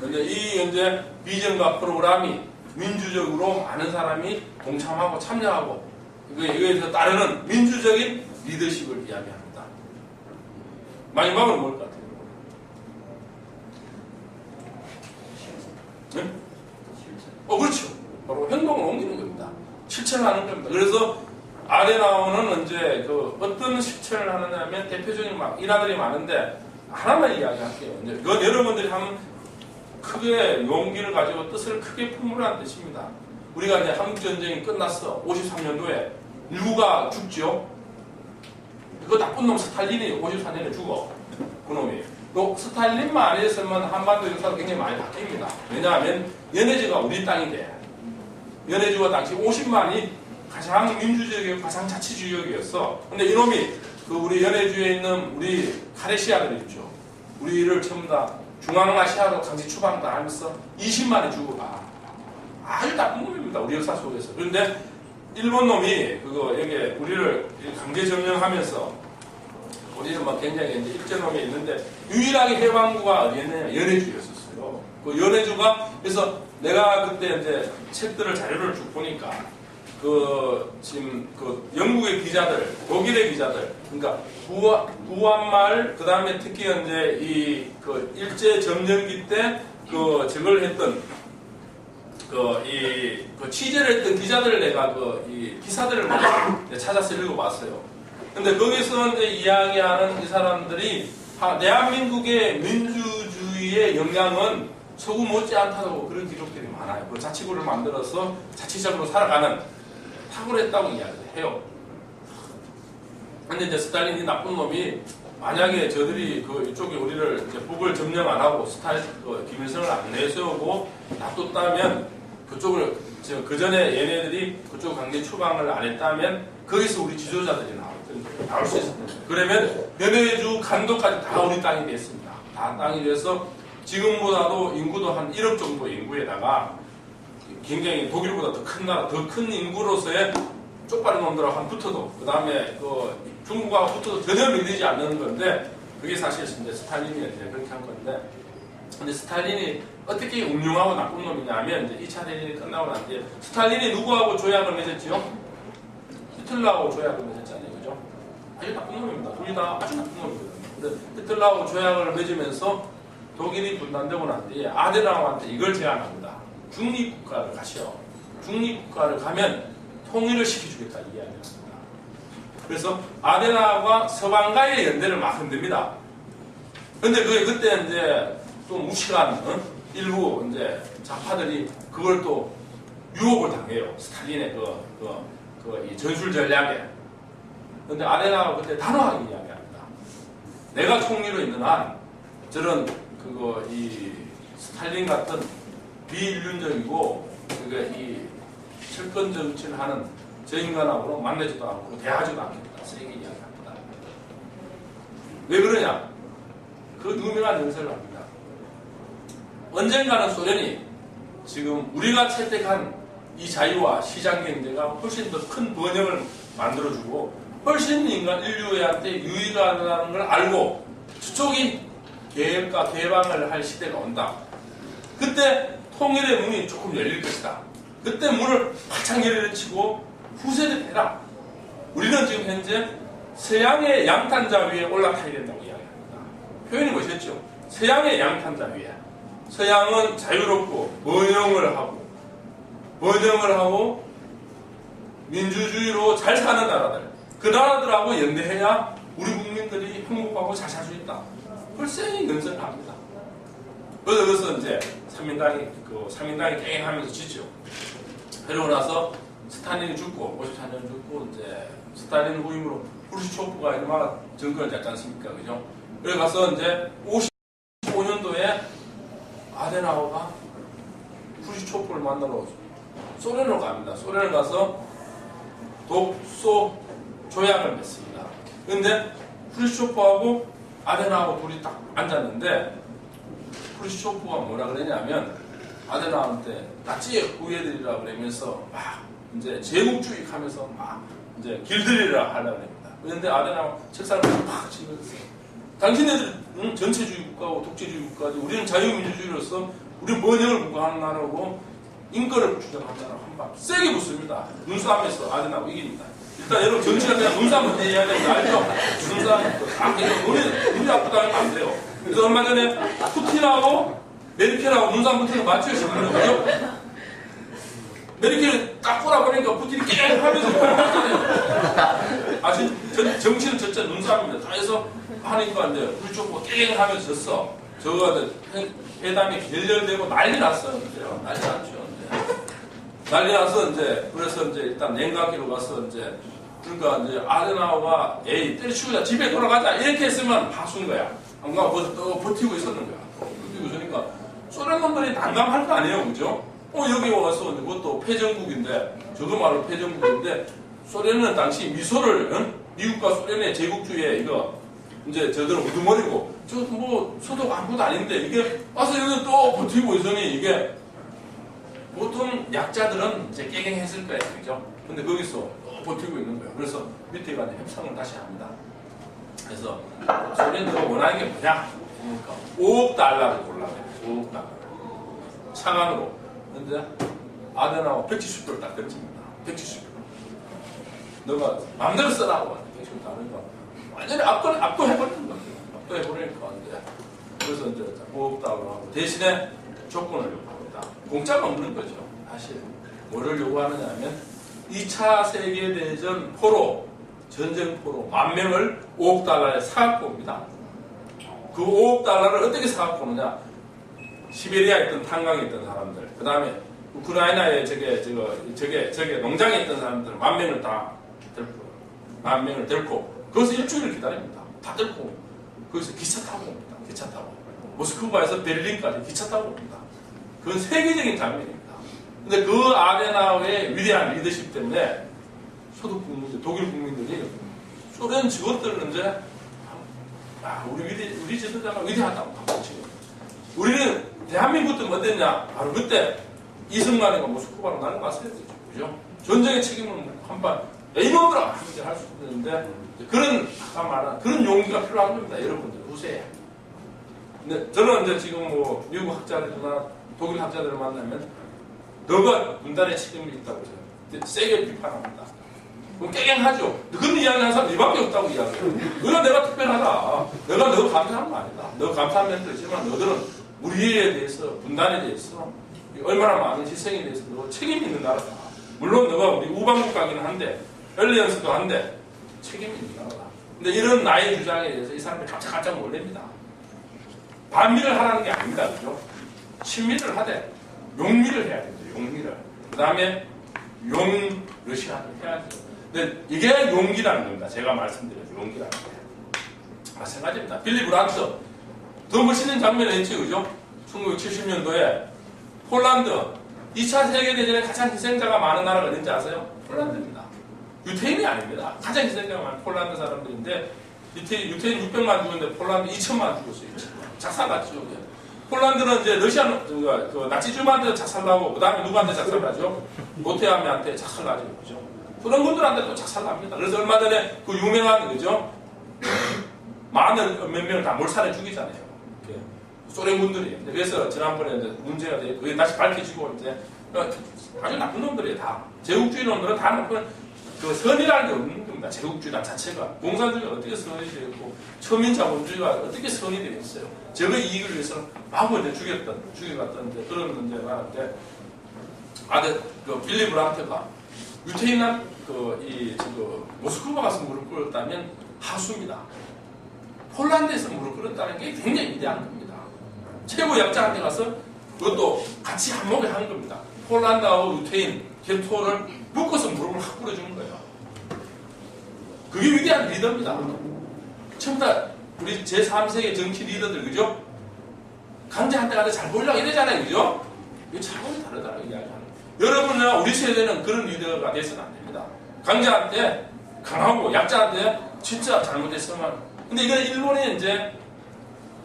근데 이제 비전과 프로그램이 민주적으로 많은 사람이 동참하고 참여하고 이거에서 따르는 민주적인 리더십을 이야기합니다. 마지막은 뭘 것 같아요? 네? 그렇죠. 바로 행동을 옮기는 겁니다. 실천하는 겁니다. 그래서 아데나워는 이제 어떤 실천을 하느냐면 대표적인 일화들이 많은데 하나만 이야기할게요. 그건 여러분들이 하면 크게 용기를 가지고 뜻을 크게 품으라는 뜻입니다. 우리가 이제 한국전쟁이 끝났어. 53년도에 인류가 죽죠. 그 나쁜 놈 스탈린이 54년에 죽어. 그놈이. 또 스탈린만 안 했으면 한반도 역사가 굉장히 많이 바뀝니다. 왜냐하면 연해주가 우리 땅이 돼. 연해주가 당시 50만이 가장 민주적이고 가장 자치주의적이었어. 근데 이놈이 우리 연해주에 있는 우리 카레시아들 있죠. 우리를 전부 다 중앙아시아로 강제 추방다 하면서 20만이 죽어가. 아주 나쁜 놈입니다. 우리 역사 속에서. 그런데 일본 놈이 여기 우리를 강제 점령하면서 우리는 굉장히 이제 일제놈이 있는데 유일하게 해방구가 어디였냐면 연해주였었어요. 연해주가 그래서 내가 그때 이제 책들을 자료를 쭉 보니까 지금 영국의 기자들, 독일의 기자들, 그러니까 구한말, 그 다음에 특히 이제 일제 점령기 때 저걸 했던 취재를 했던 기자들을 내가 이 기사들을 찾아서 읽어봤어요. 근데 거기서 이제 이야기하는 이 사람들이 대한민국의 민주주의의 영향은 서구 못지않다고 그런 기록들이 많아요. 자치구를 만들어서 자치적으로 살아가는 탁월했다고 이야기를 해요. 근데 이제 스탈린이 나쁜 놈이 만약에 저들이 이쪽에 우리를 이제 북을 점령 안 하고 김일성을 안 내세우고 놔뒀다면 그쪽을 그 전에 얘네들이 그쪽 강제 추방을 안 했다면 거기서 우리 지도자들이 나올 수 있었던 거예요. 그러면 연해주 간도까지 다 우리 땅이 됐습니다. 다 땅이 돼서 지금보다도 인구도 한 1억 정도 인구에다가 굉장히 독일보다 더 큰 나라, 더 큰 인구로서의 쪽발린 놈들하고 한 붙어도 그 다음에 중국하고 붙어도 전혀 밀리지 않는 건데 그게 사실 이제 스탈린이 이제 그렇게 한 건데 근데 스탈린이 어떻게 운용하고 나쁜 놈이냐면 이제 2차 대전이 끝나고 난 뒤에 스탈린이 누구하고 조약을 맺었지요? 히틀러하고 조약을 맺었잖아요. 그죠? 아주 나쁜 놈입니다. 둘이 다 아주 나쁜 놈이거든요. 근데 히틀러하고 조약을 맺으면서 독일이 분단되고 난 뒤에 아데나우한테 이걸 제안합니다. 중립국가를 가시오. 중립국가를 가면 통일을 시켜주겠다 이야기했습니다. 그래서 아데나우가 서방과의 연대를 막 흔듭니다. 근데 그때 이제 또 무식한 일부 이제 좌파들이 그걸 또 유혹을 당해요. 스탈린의 이 전술 전략에. 근데 아데나우가 그때 단호하게 이야기합니다. 내가 총리로 있는 한 저런 이 스탈린 같은 비인륜적이고 이 철권 정치를 하는 저 인간하고는 만나지도 않고 대하지도 않겠다. 세게 이야기합니다. 왜 그러냐? 그 유명한 연설을 합니다. 언젠가는 소련이 지금 우리가 채택한 이 자유와 시장 경제가 훨씬 더 큰 번영을 만들어주고 훨씬 인류한테 유익하다는 걸 알고 저쪽이 계획과 개방을 할 시대가 온다. 그때 통일의 문이 조금 열릴 것이다. 그때 문을 활짝 열어치고 후세대 해라. 우리는 지금 현재 서양의 양탄자 위에 올라타야 된다고 이야기합니다. 표현이 멋있죠? 서양의 양탄자 위에. 서양은 자유롭고 번영을 하고 민주주의로 잘 사는 나라들. 그 나라들하고 연대해야 우리 국민들이 행복하고 잘 살 수 있다. 그걸 쌩 연설을 합니다. 그래서 이제 삼인당이 깽하면서 지죠. 그러고 나서 스탈린이 죽고 54년 죽고 이제 스탈린 후임으로 후르시초프가 얼마나 정권을 잡지 않습니까, 그죠? 그래 가서 이제 55년도에 아데나우가 후르시초프를 만나러 소련으로 갑니다. 소련을 가서 독소 조약을 맺습니다. 그런데 후르시초프하고 아데나우가 둘이 딱 앉았는데 후르시초프가 뭐라 그러냐면 아데나우한테 나치의 후예들이라 그러면서 막 이제 제국주의 하면서 막 이제 길들이라 하려고 합니다. 그런데 아데나우 책상을 팍 치면서 당신네들 전체주의 국가고 독재주의 국가지 우리는 자유민주주의로서 우리는 번영을 구가하는 나라고 인권을 주장하는 나라고 한방 세게 붙습니다. 눈싸움에서 아데나우 이깁니다. 일단 여러분 정치가 그냥 눈싸움 해야 되는 거 알죠? 눈싸움 우리 아프다면 안 돼요. 그래서 얼마 전에 푸틴하고 메르켈하고 눈싸움 붙는 거 맞죠? 지금 그죠? 메르켈을 딱 꼬라보니까 푸틴이 깨 하면서 아직 정치는 전체 눈싸움입니다. 그래서 하니까 이제 후르초프가 깨 하면서 졌어. 저거 회담이 결렬되고 난리 났어요. 난리 났죠. 난리 나서 이제 그래서 이제 일단 냉각기로 가서 이제 그러니까 이제 아데나우가 에이 때려치우자 집에 돌아가자 이렇게 했으면 파순 거야. 뭔가 버티고 있었는 거야. 버티고 있으니까 소련 놈들이 난감할 거 아니에요, 그죠? 여기 와서 그것도 패전국인데 저거 말로 패전국인데 소련은 당시 미소를 미국과 소련의 제국주의에 이거 이제 저들은 우두머리고 저 뭐 소독 아무것도 아닌데 이게 와서 여기 또 버티고 있으니 이게 보통 약자들은 이제 깨갱했을 거예요, 그죠? 근데 거기서 또 버티고 있는 거예요. 그래서 밑에 가서 협상을 다시 합니다. 그래서 소련도 원하는 게 뭐냐? 그러니까 5억 달러를 골라요. 5억 달러. 차관으로. 근데 아데나우가 170불을 딱 던집니다. 170불. 너가 마음대로 쓰라고. 170불 다르니까 완전히 압도해버리는 거예요. 압도해버리니까 안 돼. 그래서 이제 5억 달러로 하고 대신에 조건을 요구합니다. 공짜가 없는 거죠. 사실 뭐를 요구하느냐 하면 2차 세계대전 포로 전쟁 포로 10,000명을 5억 달러에 사갖고 옵니다. 그 5억 달러를 어떻게 사갖고 오느냐? 시베리아에 있던 탄광에 있던 사람들, 그 다음에 우크라이나에 저게 농장에 있던 사람들 10,000명을 다 10,000명을 데리고 거기서 일주일을 기다립니다. 다 뚫고 거기서 기차 타고 옵니다. 기차 타고 모스크바에서 베를린까지 기차 타고 옵니다. 그건 세계적인 장면입니다. 근데 그 아데나우의 위대한 리더십 때문에 소득 국민들, 독일 국민들이 소련 직원들은 이제 우리 지도자가 위대하다고 하고 지금 우리는 대한민국도 뭐 됐냐? 바로 그때 이승만이가 모스크바로 날아갔어야 되죠. 그죠? 전쟁의 책임을 한반 임원들하고 함께 할 수 있는데 그런 아까 말한 그런 용기가 필요한 겁니다. 여러분들 후세에. 근데 저는 이제 지금 뭐 미국 학자들이나 독일 학자들을 만나면 너가 분단의 책임이 있다고 저는 세게 비판합니다. 그럼 깨갱하죠. 그런 이야기하는 사람 니밖에 없다고 이야기해요. 너가 내가 특별하다. 내가 너 감사한 거 아니다. 너 감사한 면도 있지만 너들은 우리에 대해서 분단에 대해서 얼마나 많은 희생에 대해서 너 책임이 있는 나라다. 물론 너가 우리 우방국가기는 한데 엘리언스도 한데 책임이 있는 나라다. 근데 이런 나의 주장에 대해서 이 사람들이 깜짝깜짝 놀랍니다. 반미를 하라는 게 아닙니다. 그죠? 친미를 하되 용미를 해야 되죠. 용미를. 그 다음에 용 러시아를 해야죠. 근데 이게 용기라는 겁니다. 제가 말씀드려요. 용기라는 게. 마찬가지입니다. 빌리 브란트. 더 멋있는 장면이 있죠. 그죠? 1970년도에 폴란드 2차 세계대전에 가장 희생자가 많은 나라가 어딘지 아세요? 폴란드입니다. 유태인이 아닙니다. 가장 희생자가 많은 폴란드 사람들인데 유태인 600만 죽었는데 폴란드 2천만 죽었어요. 작살났죠. 폴란드는 이제 러시아 그 나치즘한테 작살나고 그 다음에 누구한테 작살나죠? 모태아미한테 작살나죠. 그죠? 그런 분들한테도 작살납니다. 그래서 얼마 전에 그 유명한 그죠? 많은 몇 명을 다 몰살해 죽이잖아요. 소련 분들이. 그래서 지난번에 이제 문제가 되고 그게 다시 밝혀지고 이제 아주 나쁜 놈들이에요. 다 제국주의 놈들은 다 나쁜 그 선이라는 게 없는 겁니다. 제국주의 자체가 공산주의가 어떻게 선이 되었고 초민자본주의가 어떻게 선이 되었어요. 적의 이익을 위해서 마구 이제 죽여갔던 이제 그런 문제가 있는데 그 빌리 브란트가 유태인한 모스크바 가서 무릎 꿇었다면 하수입니다. 폴란드에서 무릎 꿇었다는 게 굉장히 위대한 겁니다. 최고 약자한테 가서 그것도 같이 한몫을 한 겁니다. 폴란드하고 유태인 개토를 묶어서 무릎을 확 꿇어주는 거예요. 그게 위대한 리더입니다. 전부 다 우리 제3세계 정치 리더들 그죠? 강자한테 가서 잘 보이려고 이러잖아요. 그죠? 이게 차원이 다르다고 이야기하는 거예요. 여러분이나 우리 세대는 그런 리더가 돼서는 안 됩니다. 강자한테 강하고 약자한테 진짜 잘못했으면 근데 이건 일본의 이제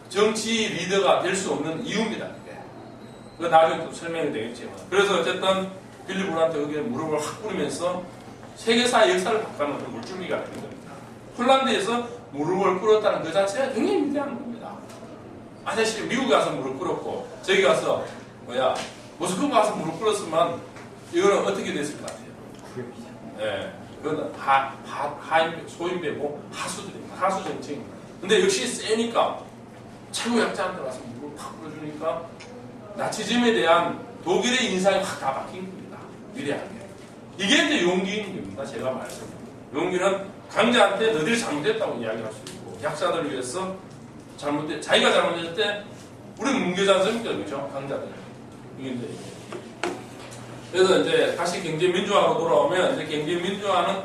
정치 리더가 될 수 없는 이유입니다. 이게 나중에 또 설명이 되겠지만 그래서 어쨌든 빌리 브란트 여기에 무릎을 확 꿇으면서 세계사의 역사를 바꿔놓은 물줄기가 되는 겁니다. 폴란드에서 무릎을 꿇었다는 그 자체가 굉장히 위대한 겁니다. 아저씨 미국에 가서 무릎 꿇었고 저기 가서 모스크바 가서 무릎 꿇었으면 이거는 어떻게 됐을 것 같아요? 예, 그건 소인배고 하수들입니다. 하수 정책입니다. 근데 역시 세니까 최고 약자한테 가서 무릎을 확 꿇어주니까 나치즘에 대한 독일의 인상이 확 다 바뀐 겁니다. 위대하게. 이게 이제 용기인 겁니다. 제가 말씀드린. 용기는 강자한테 너희들이 잘못했다고 이야기할 수 있고 약자들을 위해서 자기가 잘못했을 때 우리는 뭉개지 않습니까? 그렇죠? 강자들. 이게 이제 그래서 이제 다시 경제민주화로 돌아오면 이제 경제민주화는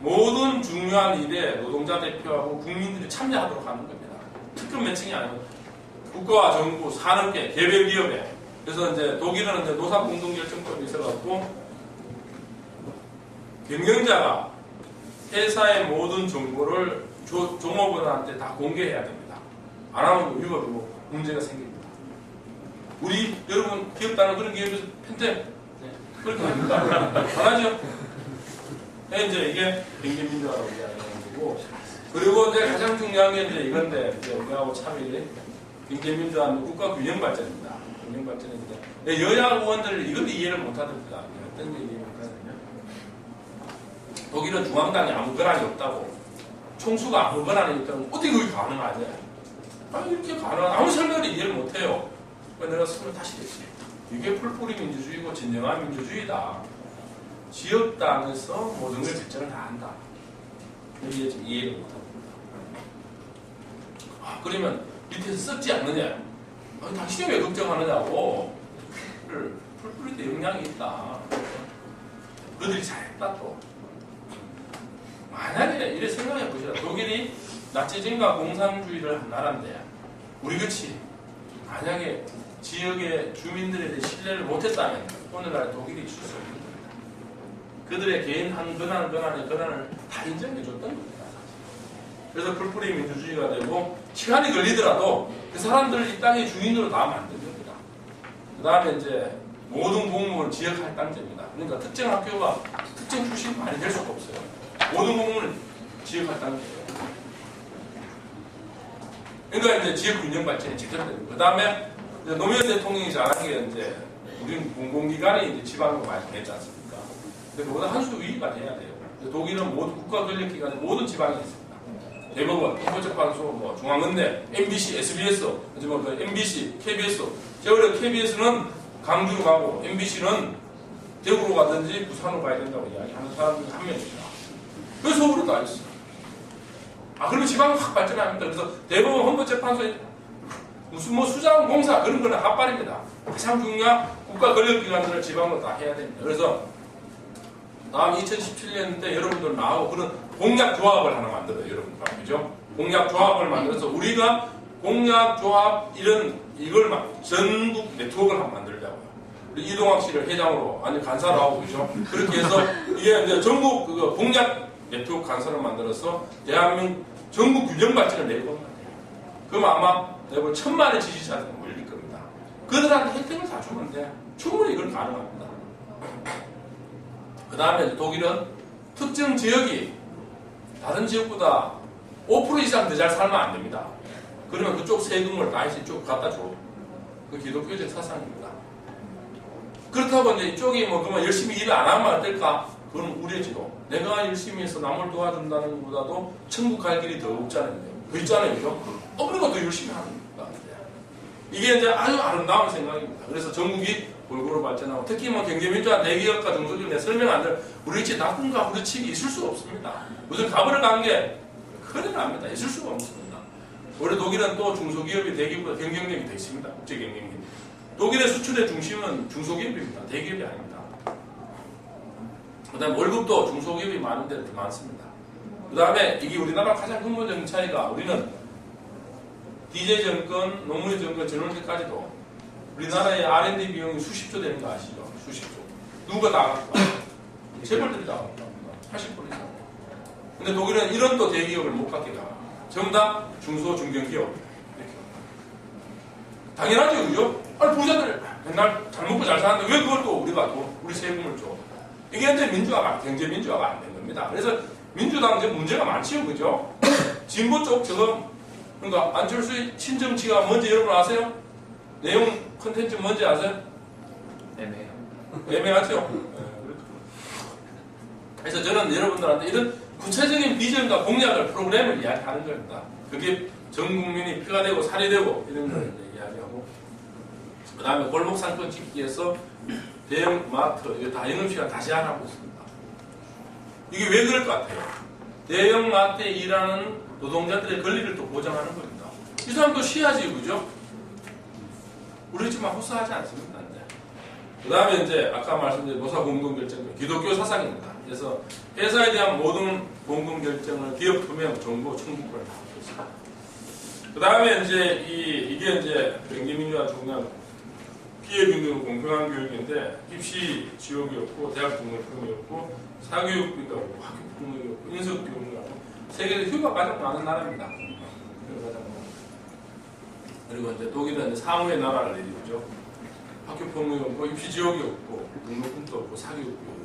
모든 중요한 일에 노동자 대표하고 국민들이 참여하도록 하는 겁니다. 특급 매칭이 아니고 국가와 정부, 산업계, 개별 기업에 그래서 이제 독일은 이제 노사 공동결정법이 있어갖고 경영자가 회사의 모든 정보를 종업원한테 다 공개해야 됩니다. 안 하면 위법이고 문제가 생깁니다. 우리 여러분 기업단은 그런 기업에서 편집 그렇게 합니까? 안 하죠? 이제 이게 경제민주화라고 이야기하는 거고 그리고 이제 가장 중요한 게 이제 이건데 이제 우리하고 참이 경제민주화는 국가 균형 발전입니다. 균형 발전인데 여야 의원들 이것도 이해를 못하더라고요. 어떤 게 이해 못하느냐? 독일은 중앙당이 아무 권한이 없다고 총수가 아무 권한이 없다고 어떻게 그게 가능하냐? 이렇게 가능한 아무 설명을 이해를 못해요. 내가 설명 다시 했지. 이게 풀뿌리 민주주의고 진정한 민주주의다. 지역당에서 모든 걸 결정을 다 한다. 이게 좀 이해를 못합니다. 그러면 밑에서 썩지 않느냐? 당신이 왜 걱정하느냐고. 풀뿌리도 영향이 있다. 그들이 잘했다 또. 만약에 이래 생각해 보시라. 독일이 나치즘과 공산주의를 한 나라인데 우리같이 만약에 지역의 주민들에 대해 신뢰를 못했다면 오늘날 독일이 있을 수 없는 겁니다. 그들의 개인 한 권한의 권한을 다 인정해줬던 겁니다. 그래서 풀뿌리 민주주의가 되고 시간이 걸리더라도 그 사람들을 이 땅의 주인으로 다 만든 겁니다. 그 다음에 이제 모든 공무원 지역 할당제입니다. 그러니까 특정 학교가 특정 출신만이 될 수가 없어요. 모든 공무원은 지역 할당제예요. 그러니까 이제 지역 균형 발전이 제대로 됩니다. 그 다음에 노무현 대통령이 잘한 게 이제 우리는 공공기관이 이제 지방으로 많이 보냈지 않습니까? 근데 그보다 한 수 위가 돼야 돼요. 독일은 모든 국가 권력기관이 모든 지방에 있습니다. 대법원, 헌법재판소, 뭐 중앙은행, MBC, SBS, 뭐 그 MBC, KBS. 제가 KBS는 강주로 가고 MBC는 대구로 가든지 부산으로 가야 된다고 이야기하는 사람 중에 한 명입니다. 그 서울에 다 있어요. 그러면 지방은 확 발전합니다. 그래서 대법원, 헌법재판소에 무슨 뭐 수자원공사 그런 거는 합발입니다. 가장 중요한 국가 권력기관들을 지방으로 다 해야 됩니다. 그래서 다음 2017년 때 여러분들 나오고 그런 공약조합을 하나 만들어요. 여러분들 그죠? 공약조합을 만들어서 우리가 공약조합 이걸 전국 네트워크를 한번 만들자고요. 우리 이동학 씨를 회장으로 아니 간사로 하고 그죠? 그렇게 해서 이게 이제 전국 그 공약 네트워크 간사를 만들어서 대한민국 전국 균형 발전을 내릴 겁니다. 그럼 아마 내가 1000만의 지지자들이 몰릴 겁니다. 그들한테 혜택을 다 주면 돼. 충분히 이건 가능합니다. 그 다음에 독일은 특정 지역이 다른 지역보다 5% 이상 더 잘 살면 안 됩니다. 그러면 그쪽 세금을 다시 쭉 갖다 줘. 그 기독교적 사상입니다. 그렇다고 이제 이쪽이 뭐 그만 열심히 일을 안 하면 어떨까? 그건 우려지도. 내가 열심히 해서 남을 도와준다는 것보다도 천국 갈 길이 더 없잖아요. 더 있잖아요. 그죠? 우리가 더 열심히 하는 겁니다. 이게 이제 아주 아름다운 생각입니다. 그래서 전국이 골고루 발전하고 특히 뭐 경제민주화 대기업과 중소기업 내 설명 안 들 우리 집 나쁜가 후려치기 있을 수가 없습니다. 무슨 가버를 간 게 큰일 납니다. 있을 수가 없습니다. 우리 독일은 또 중소기업이 대기업보다 경쟁력이 더 있습니다. 국제 경쟁력. 독일의 수출의 중심은 중소기업입니다. 대기업이 아닙니다. 그 다음에 월급도 중소기업이 많은 데는 더 많습니다. 그 다음에 이게 우리나라 가장 근본적인 차이가 우리는 DJ 정권, 노무현 정권 전월 때까지도 우리나라의 R&D 비용이 수십조 되는 거 아시죠? 수십조. 누가 다 갖고 가요? 재벌들이 다 갖고 갑니다. 80% 이상. 근데 독일은 이런 또 대기업을 못 갖게 가. 전부 다 중소, 중견기업. 이렇게. 당연하죠, 그죠? 부자들 맨날 잘 먹고 잘 사는데 왜 그걸 또 우리가 또 우리 세금을 줘? 이게 이제 경제 민주화가 안 된 겁니다. 그래서 민주당 이제 문제가 많지요, 그죠? 진보 쪽 그러니까 안철수의 친정치가 뭔지 여러분 아세요? 내용 컨텐츠 뭔지 아세요? 애매해요. 애매하죠? 네, 그래서 저는 여러분들한테 이런 구체적인 비전과 공약을 프로그램을 이야기하는 겁니다. 그게 전 국민이 피가 되고 살이 되고 이런 걸 이야기하고 그 다음에 골목 상권 짓기에서 대형 마트 이거 다 영업시간 다시 안 하고 있습니다. 이게 왜 그럴 것 같아요? 대형 마트에 일하는 노동자들의 권리를 또 보장하는 겁니다. 이 사람도 쉬어야지, 그죠? 우리 집만 호소하지 않습니다. 그 다음에 이제 아까 말씀드린 노사 공동결정, 기독교 사상입니다. 그래서 회사에 대한 모든 공동결정을 기업 투명, 정보, 청구권을 다 하고 있습니다. 그 다음에 이제 이게 이제 경제민주화 중요한 피해균등 공평한 교육인데 입시 지옥이었고 대학 등록금이었고 사교육비가 없고 학교 등록이 없고 인석비용이 없고 세계에서 휴가 가장 많은 나라입니다. 그리고 이제 독일은 이제 사무의 나라를 내리죠. 학교 폭력이 없고 입시 지옥이 없고 등록금도 없고 사교육비 없고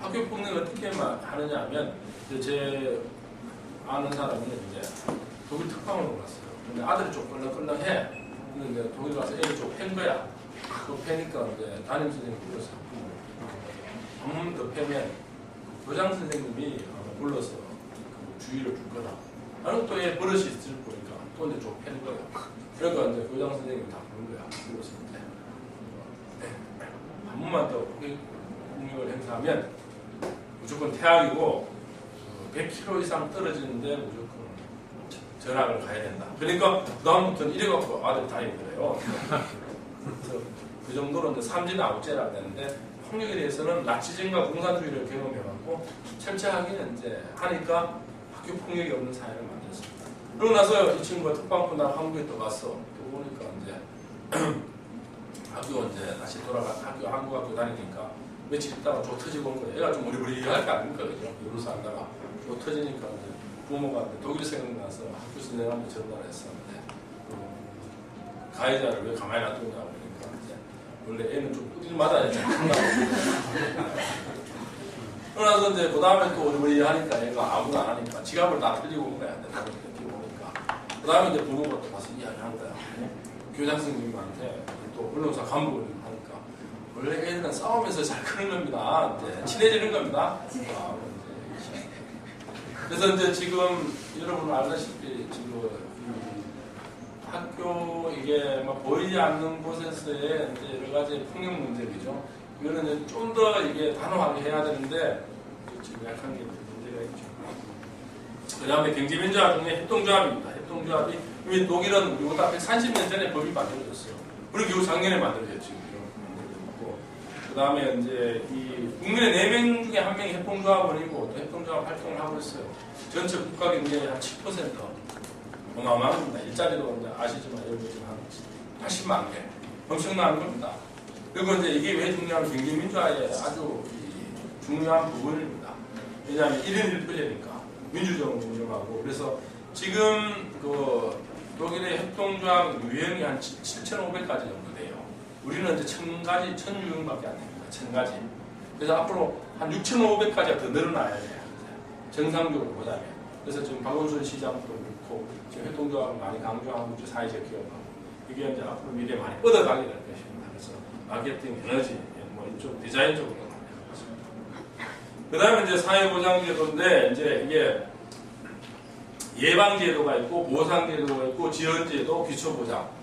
학교 폭력을 어떻게 하느냐 하면 제 아는 사람이 이제 독일 특방을 갔어요. 근데 아들이 좀 껄렁껄렁해. 근데 이제 독일 가서 애를 좀 팬 거야. 그 패니까 이제 담임 선생님이 불러서 한 번 더 패면 교장 선생님이 불러서 그 주의를 줄 거다. 나는 또 얘 버릇이 있을 거니까 또 이제 좀 팬 거야. 그러니까 이제 교장 선생님이 다 부른 거야. 불렀을 때. 한 번만 더 폭력을 행사하면 무조건 퇴학이고 100km 이상 떨어지는데 무조건 전학을 가야 된다. 그러니까 그다음부터는 이래갖고 아들이 다니더래요. 그래서 그 정도로 이제 삼진 아웃제라고 되는데 폭력에 대해서는 나치즘과 공산주의를 경험해갖고 철저하게 이제 하니까 학교 폭력이 없는 사회를 만들었습니다. 그러고 나서 이 친구가 특방고 나 한국에 또 갔어. 또 보니까 이제 학교 이제 다시 한국 학교 다니니까 며칠 있다가 조 터지고 온 거예요. 애가 좀 어리버리할 거 아닙니까? 그죠? 여러 살다가 조 터지니까 이제 부모가 독일 생각나서 학교 선생님한테 전화를 했었는데 가해자를 왜 가만히 놔두냐고 그러니까 이제 원래 애는 좀 꾸딜마다 이제 한다고. 그러나서 이제 그 다음에 또 어리버리하니까 애가 아무도 안 하니까 지갑을 다 틀리고 온 거야. 다들 뜯기고 오니까. 그 다음에 이제 부모가 또 가서 이야기한 거야. 교장 선생님한테 또 언론사 간부를 하니까 원래 애들은 싸우면서 잘 크는 겁니다. 이제 친해지는 겁니다. 그래서 이제 지금 여러분 알다시피 지금 학교 이게 막 보이지 않는 곳에서의 이제 여러 가지 폭력 문제이죠. 이거는 좀 더 이게 단호하게 해야 되는데 지금 약한 게 문제가 있죠. 그 다음에 경제민주화 중에 협동조합입니다. 협동조합이 이미 독일은 우리보다 130년 전에 법이 만들어졌어요. 우리 겨우 작년에 만들어졌죠. 그 다음에 이제 이 국민의 4명 중에 1명이 협동조합원이고 또 협동조합 활동을 하고 있어요. 전체 국가 경제의 한 10%. 어마어마한 겁니다. 일자리도 이제 아시지만 여기 지금 한 80만 개. 엄청난 겁니다. 그리고 이제 이게 왜 중요하면 경제민주화의 아주 중요한 부분입니다. 왜냐하면 1인 1표제니까 민주적으로 운영하고 그래서 지금 그 독일의 협동조합 유형이 한 7,500가지 정도 돼요. 우리는 이제 1,000가지, 1,000유형밖에 안 됩니다. 1,000가지. 그래서 앞으로 한 6,500가지가 더 늘어나야 돼요. 정상적으로 보자면. 그래서 지금 박원순 시장도 그렇고 지금 협동조합을 많이 강조하고 사회적 기업하고 이게 이제 앞으로 미래에 많이 뻗어가게 될 것입니다. 그래서 마케팅, 에너지, 뭐 이쪽 디자인 쪽으로 많이 할 것입니다. 그 다음에 이제 사회보장제도인데 이제 이게 예방제도가 있고 보상제도가 있고 지원제도, 기초보장.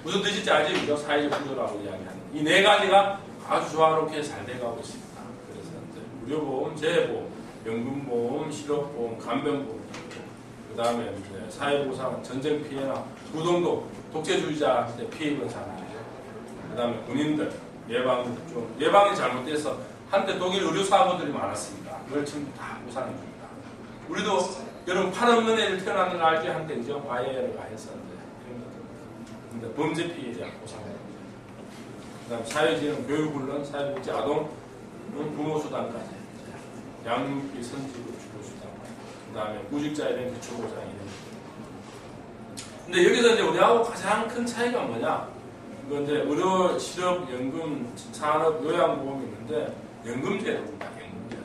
무슨 뜻인지 알지? 그죠? 사회적 구조라고 이야기하는 이 4가지가 아주 조화롭게 잘 돼가고 있습니다. 그래서 이제 의료보험, 재해보험, 연금보험, 실업보험, 간병보험, 그 다음에 이제 사회보상, 전쟁 피해나 부동독, 독재주의자 피해 입은 사람들이죠. 그 다음에 군인들, 예방이 잘못돼서 한때 독일 의료사고들이 많았습니다. 그걸 지금 다 보상해줍니다. 우리도 여러분 팔 없는 애를 태어나는 걸 알지 한때 이제 과외를 가했었는데 이런 것들. 근데 범죄 피해에 대한 보상을. 그 다음 사회지원, 교육훈련, 사회복지, 아동, 부모수당까지. 양육비, 선지급, 주거수당. 그 다음에 구직자에 대한 기초보장 이런 것. 근데 여기서 이제 우리하고 가장 큰 차이가 뭐냐? 이건 이제 의료, 실업, 연금, 산업, 요양보험이 있는데 연금제도입니다. 연금제도.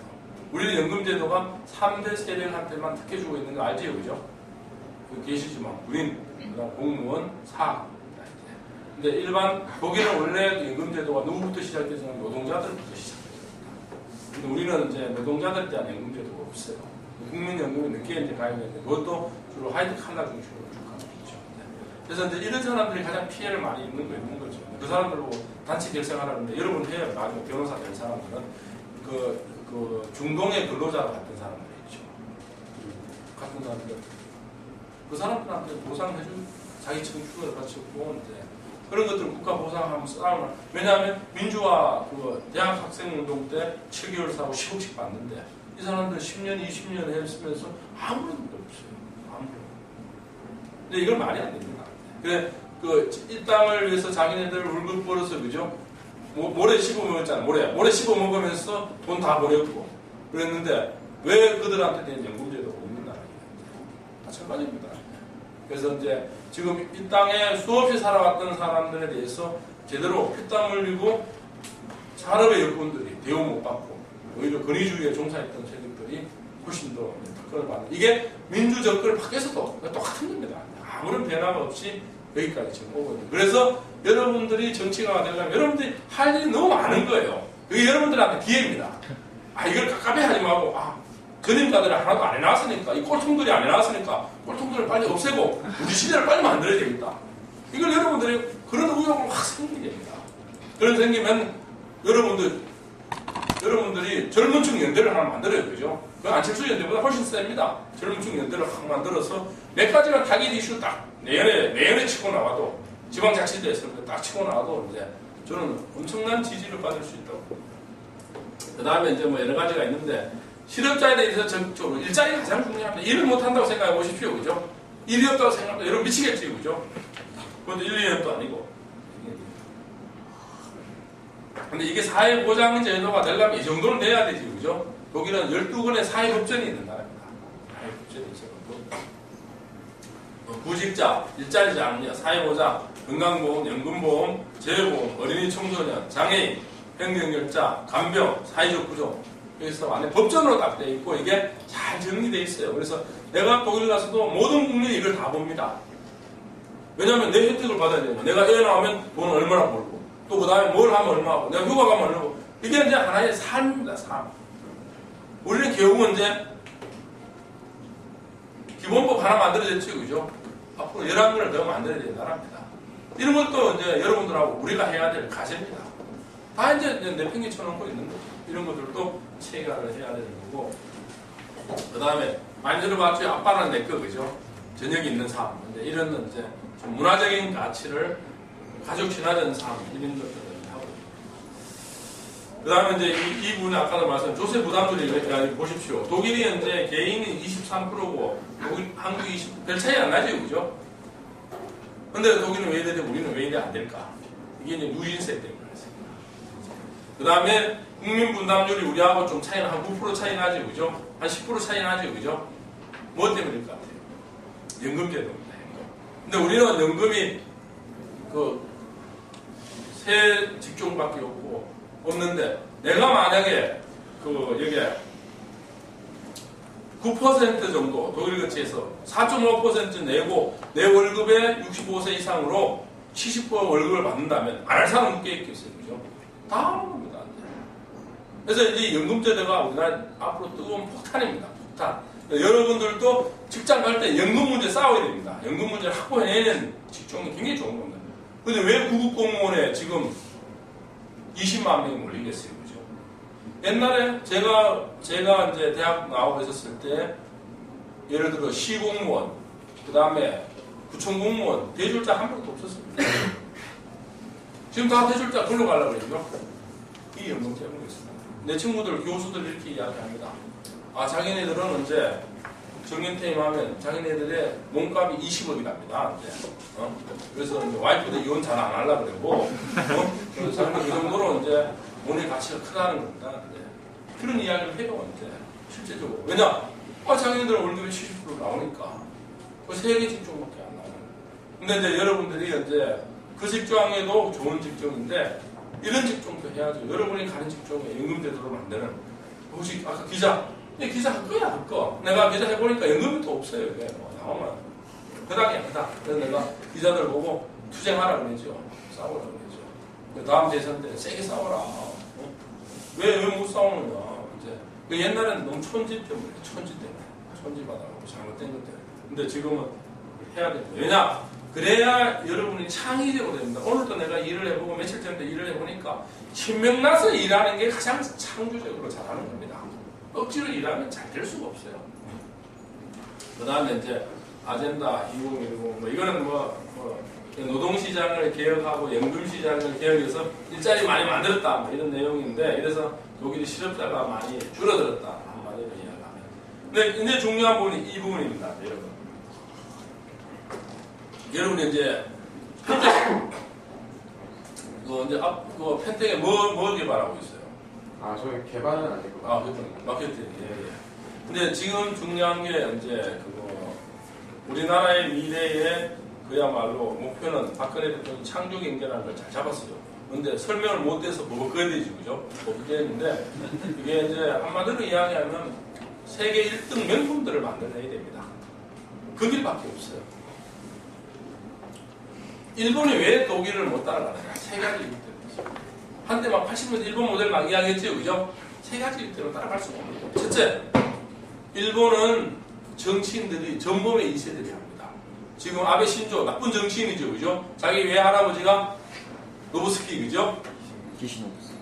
우리는 연금제도가 3대 세력한테만 특혜주고 있는 거 알지요? 그죠? 계시지만 군인, 그다음 공무원, 사학. 근데 일반 독일은 원래 연금제도가 누구부터 시작돼서는 노동자들부터 시작됐습니다. 근데 우리는 이제 노동자들에 대한 연금제도가 없어요. 국민연금이 늦게 이제 가입했는데 그것도 주로 하이트 칼라 중심으로 쭉 가고 있죠. 그래서 이제 이런 사람들이 가장 피해를 많이 입는 거죠. 그 사람들로 단체 결성하라는데 여러분 해요. 나중에 변호사 된 사람들은 그 중동의 근로자 같은 사람들이 있죠. 같은 사람들. 그 사람들한테 보상해줄 자기 청춘을 바쳤고 이제 그런 것들을 국가 보상하면 싸우나. 왜냐하면 민주화 그 대학 학생운동 때 7개월 사고 10억씩 받는데 이 사람들 10년, 20년 했으면서 아무런 것도 없어요. 아무런. 근데 이건 말이 안 됩니다. 그래, 이 땅을 위해서 자기네들 울긋 벌어서, 그죠? 모래 씹어 먹었잖아, 모래 씹어 먹으면서 돈 다 버렸고. 그랬는데, 왜 그들한테 대한 연금제도가 없는 나라예요? 마찬가지입니다. 그래서 이제 지금 이 땅에 수없이 살아왔던 사람들에 대해서 제대로 피땀 흘리고 산업의 여건들이 대우 못 받고 오히려 권위주의에 종사했던 세력들이 훨씬 더 특권을 받는. 이게 민주 정권을 바뀌어서도 똑같은 겁니다. 아무런 변화가 없이 여기까지 지금 오고 있는. 그래서 여러분들이 정치가가 되려면 여러분들이 할 일이 너무 많은 거예요. 그게 여러분들한테 기회입니다. 이걸 갑갑해 하지 말고 전임자들이 하나도 안 해놨으니까 이 꼴통들이 안 해놨으니까 꼴통들을 빨리 없애고 우리 시대를 빨리 만들어야 되겠다. 이걸 여러분들이 그런 의욕을 확 생기게 됩니다. 그런 생기면 여러분들이 젊은층 연대를 하나 만들어야 되죠. 그 안철수 연대보다 훨씬 셉니다. 젊은층 연대를 확 만들어서 몇 가지만 타깃 이슈 딱 내년에 치고 나와도 지방자치대에서 딱 치고 나와도 이제 저는 엄청난 지지를 받을 수 있다고 봅니다. 그 다음에 이제 뭐 여러 가지가 있는데, 실업자에 대해서 적극적으로 일자리가 가장 중요합니다. 일을 못한다고 생각해 보십시오. 그죠? 일이 없다고 생각하면 여러분 미치겠지. 그죠? 그것도 1, 2년도 아니고. 근데 이게 사회보장제도가 되려면 이 정도는 돼야 되지. 그죠? 독일은 12권의 사회법전이 있는 나라입니다. 사회법전이 있어요. 구직자, 일자리 장려, 사회보장, 건강보험, 연금보험, 재보험, 어린이 청소년, 장애인, 행정결자, 간병, 사회적 구조. 그래서 안에 법전으로 딱 돼 있고 이게 잘 정리돼 있어요. 그래서 내가 독일 가서도 모든 국민이 이걸 다 봅니다. 왜냐하면 내 혜택을 받아야 되고, 내가 애 낳으면 돈 얼마나 벌고, 또 그 다음에 뭘 하면 얼마고, 내가 휴가 가면 얼마고. 이게 이제 하나의 삶입니다, 삶. 우리는 결국은 이제 기본법 하나 만들어졌죠, 그죠? 앞으로 11권을 더 만들어야 되는 나라입니다. 이런 것도 이제 여러분들하고 우리가 해야 될 과제입니다. 다 이제 내팽개 쳐놓고 있는 거죠. 이런 것들도 체계화를 해야 되는 거고. 그 다음에 많이 들어봤죠? 아빠는 내 거, 그죠? 저녁이 있는 삶. 근데 이런 이제 좀 문화적인 가치를 가족 친화적인 삶, 이런 것들을 하고. 그 다음에 이제 이 부분에 아까도 말씀, 조세 부담률이 보십시오. 독일이 현재 개인이 23%고, 한국이 20%, 별 차이 안 나죠, 그죠? 근데 독일은 왜 이래, 우리는 왜 이래 안 될까? 이게 이제 누진세 때문에 그렇습니다. 그 다음에 국민 분담률이 우리하고 좀 차이나, 한 9% 차이 나죠, 그죠? 한 10% 차이 나죠, 그죠? 뭐 때문일 것 같아요? 연금제도입니다, 연금. 근데 우리는 연금이 세 직종밖에 없는데, 내가 만약에 여기에 9% 정도 독일거치에서 4.5% 내고 내 월급의 65세 이상으로 70% 월급을 받는다면 안 할 사람은 꽤 있겠어요, 그죠? 다 하는 겁니다. 그래서 이 연금제도가 우리나라 앞으로 뜨거운 폭탄입니다, 폭탄. 여러분들도 직장 갈 때 연금 문제 싸워야 됩니다. 연금 문제를 확보해내는 직종이 굉장히 좋은 겁니다. 근데 왜 구급공무원에 지금 20만 명이 몰리겠어요, 그죠? 옛날에 제가 이제 대학 나오고 있었을 때, 예를 들어 시공무원, 그 다음에 구청공무원, 대졸자 한 명도 없었습니다. 지금 다 대졸자 글로 가려고 그러죠? 이 연금 때문이었습니다. 내 친구들, 교수들 이렇게 이야기합니다. 자기네들은 이제 정년퇴임 하면 자기네들의 몸값이 20억이랍니다. 그래서 이제 와이프도 이혼 잘 안 하려고 그러고, 그래서 자기는 그 정도로 이제 돈의 가치가 크다는 겁니다. 그런 이야기를 해요, 이제. 실제적으로. 왜냐? 자기네들 월급이 70% 나오니까. 그 세 개 직종밖에 안 나오는 거예요. 근데 이제 여러분들이 이제 그 직종에도 좋은 직종인데, 이런 직종도 해야죠. 여러분이 가는 직종에 연금제도를 만드는. 혹시 아까 기자, 기자 할 거야, 할 거. 내가 기자 해보니까 연금이 또 없어요. 이게 나오면. 그닥이야, 그닥. 그래서 내가 기자들 보고 투쟁하라 그러죠. 싸우라 그러죠. 다음 대선 때 세게 싸워라. 왜 못 싸우느냐. 이제. 옛날에는 너무 촌지 때문에. 촌지받아가고 잘못된 것 때문에. 근데 지금은 해야 됩니다. 왜냐? 그래야 여러분이 창의적으로 됩니다. 오늘도 내가 일을 해보고 며칠 전에 일을 해보니까 신명나서 일하는 게 가장 창조적으로 잘하는 겁니다. 억지로 일하면 잘 될 수가 없어요. 그 다음에 이제 아젠다 2010 이거는 노동시장을 개혁하고 연금시장을 개혁해서 일자리 많이 만들었다 이런 내용인데, 이래서 독일이 실업자가 많이 줄어들었다 한마디로 이야기하면. 근데 이제 중요한 부분이 이 부분입니다, 여러분. 여러분이 이제 펜텍 펜텍에 뭐 개발하고 있어요? 저희 개발은 아니고. 그렇죠. 마케팅. 예. 근데 지금 중요한 게 이제 우리나라의 미래의 그야말로 목표는 박근혜 대통령이 창조 경제라는 걸 잘 잡았어요. 근데 설명을 못해서 먹어야 되지, 그죠? 먹게 했는데, 이게 이제 한마디로 이야기하면 세계 1등 명품들을 만들어내야 됩니다. 그 길밖에 없어요. 일본이 왜 독일을 못 따라가느냐? 세 가지 이유 때문에. 한때 막 80년대 일본 모델 막 이야기했죠, 그죠? 세 가지 이유 때문에 따라갈 수가 없는 거예요. 첫째, 일본은 정치인들이 전범의 2세들이 합니다. 지금 아베 신조, 나쁜 정치인이죠, 그죠? 자기 외할아버지가 노부스키, 그죠? 기시노부스.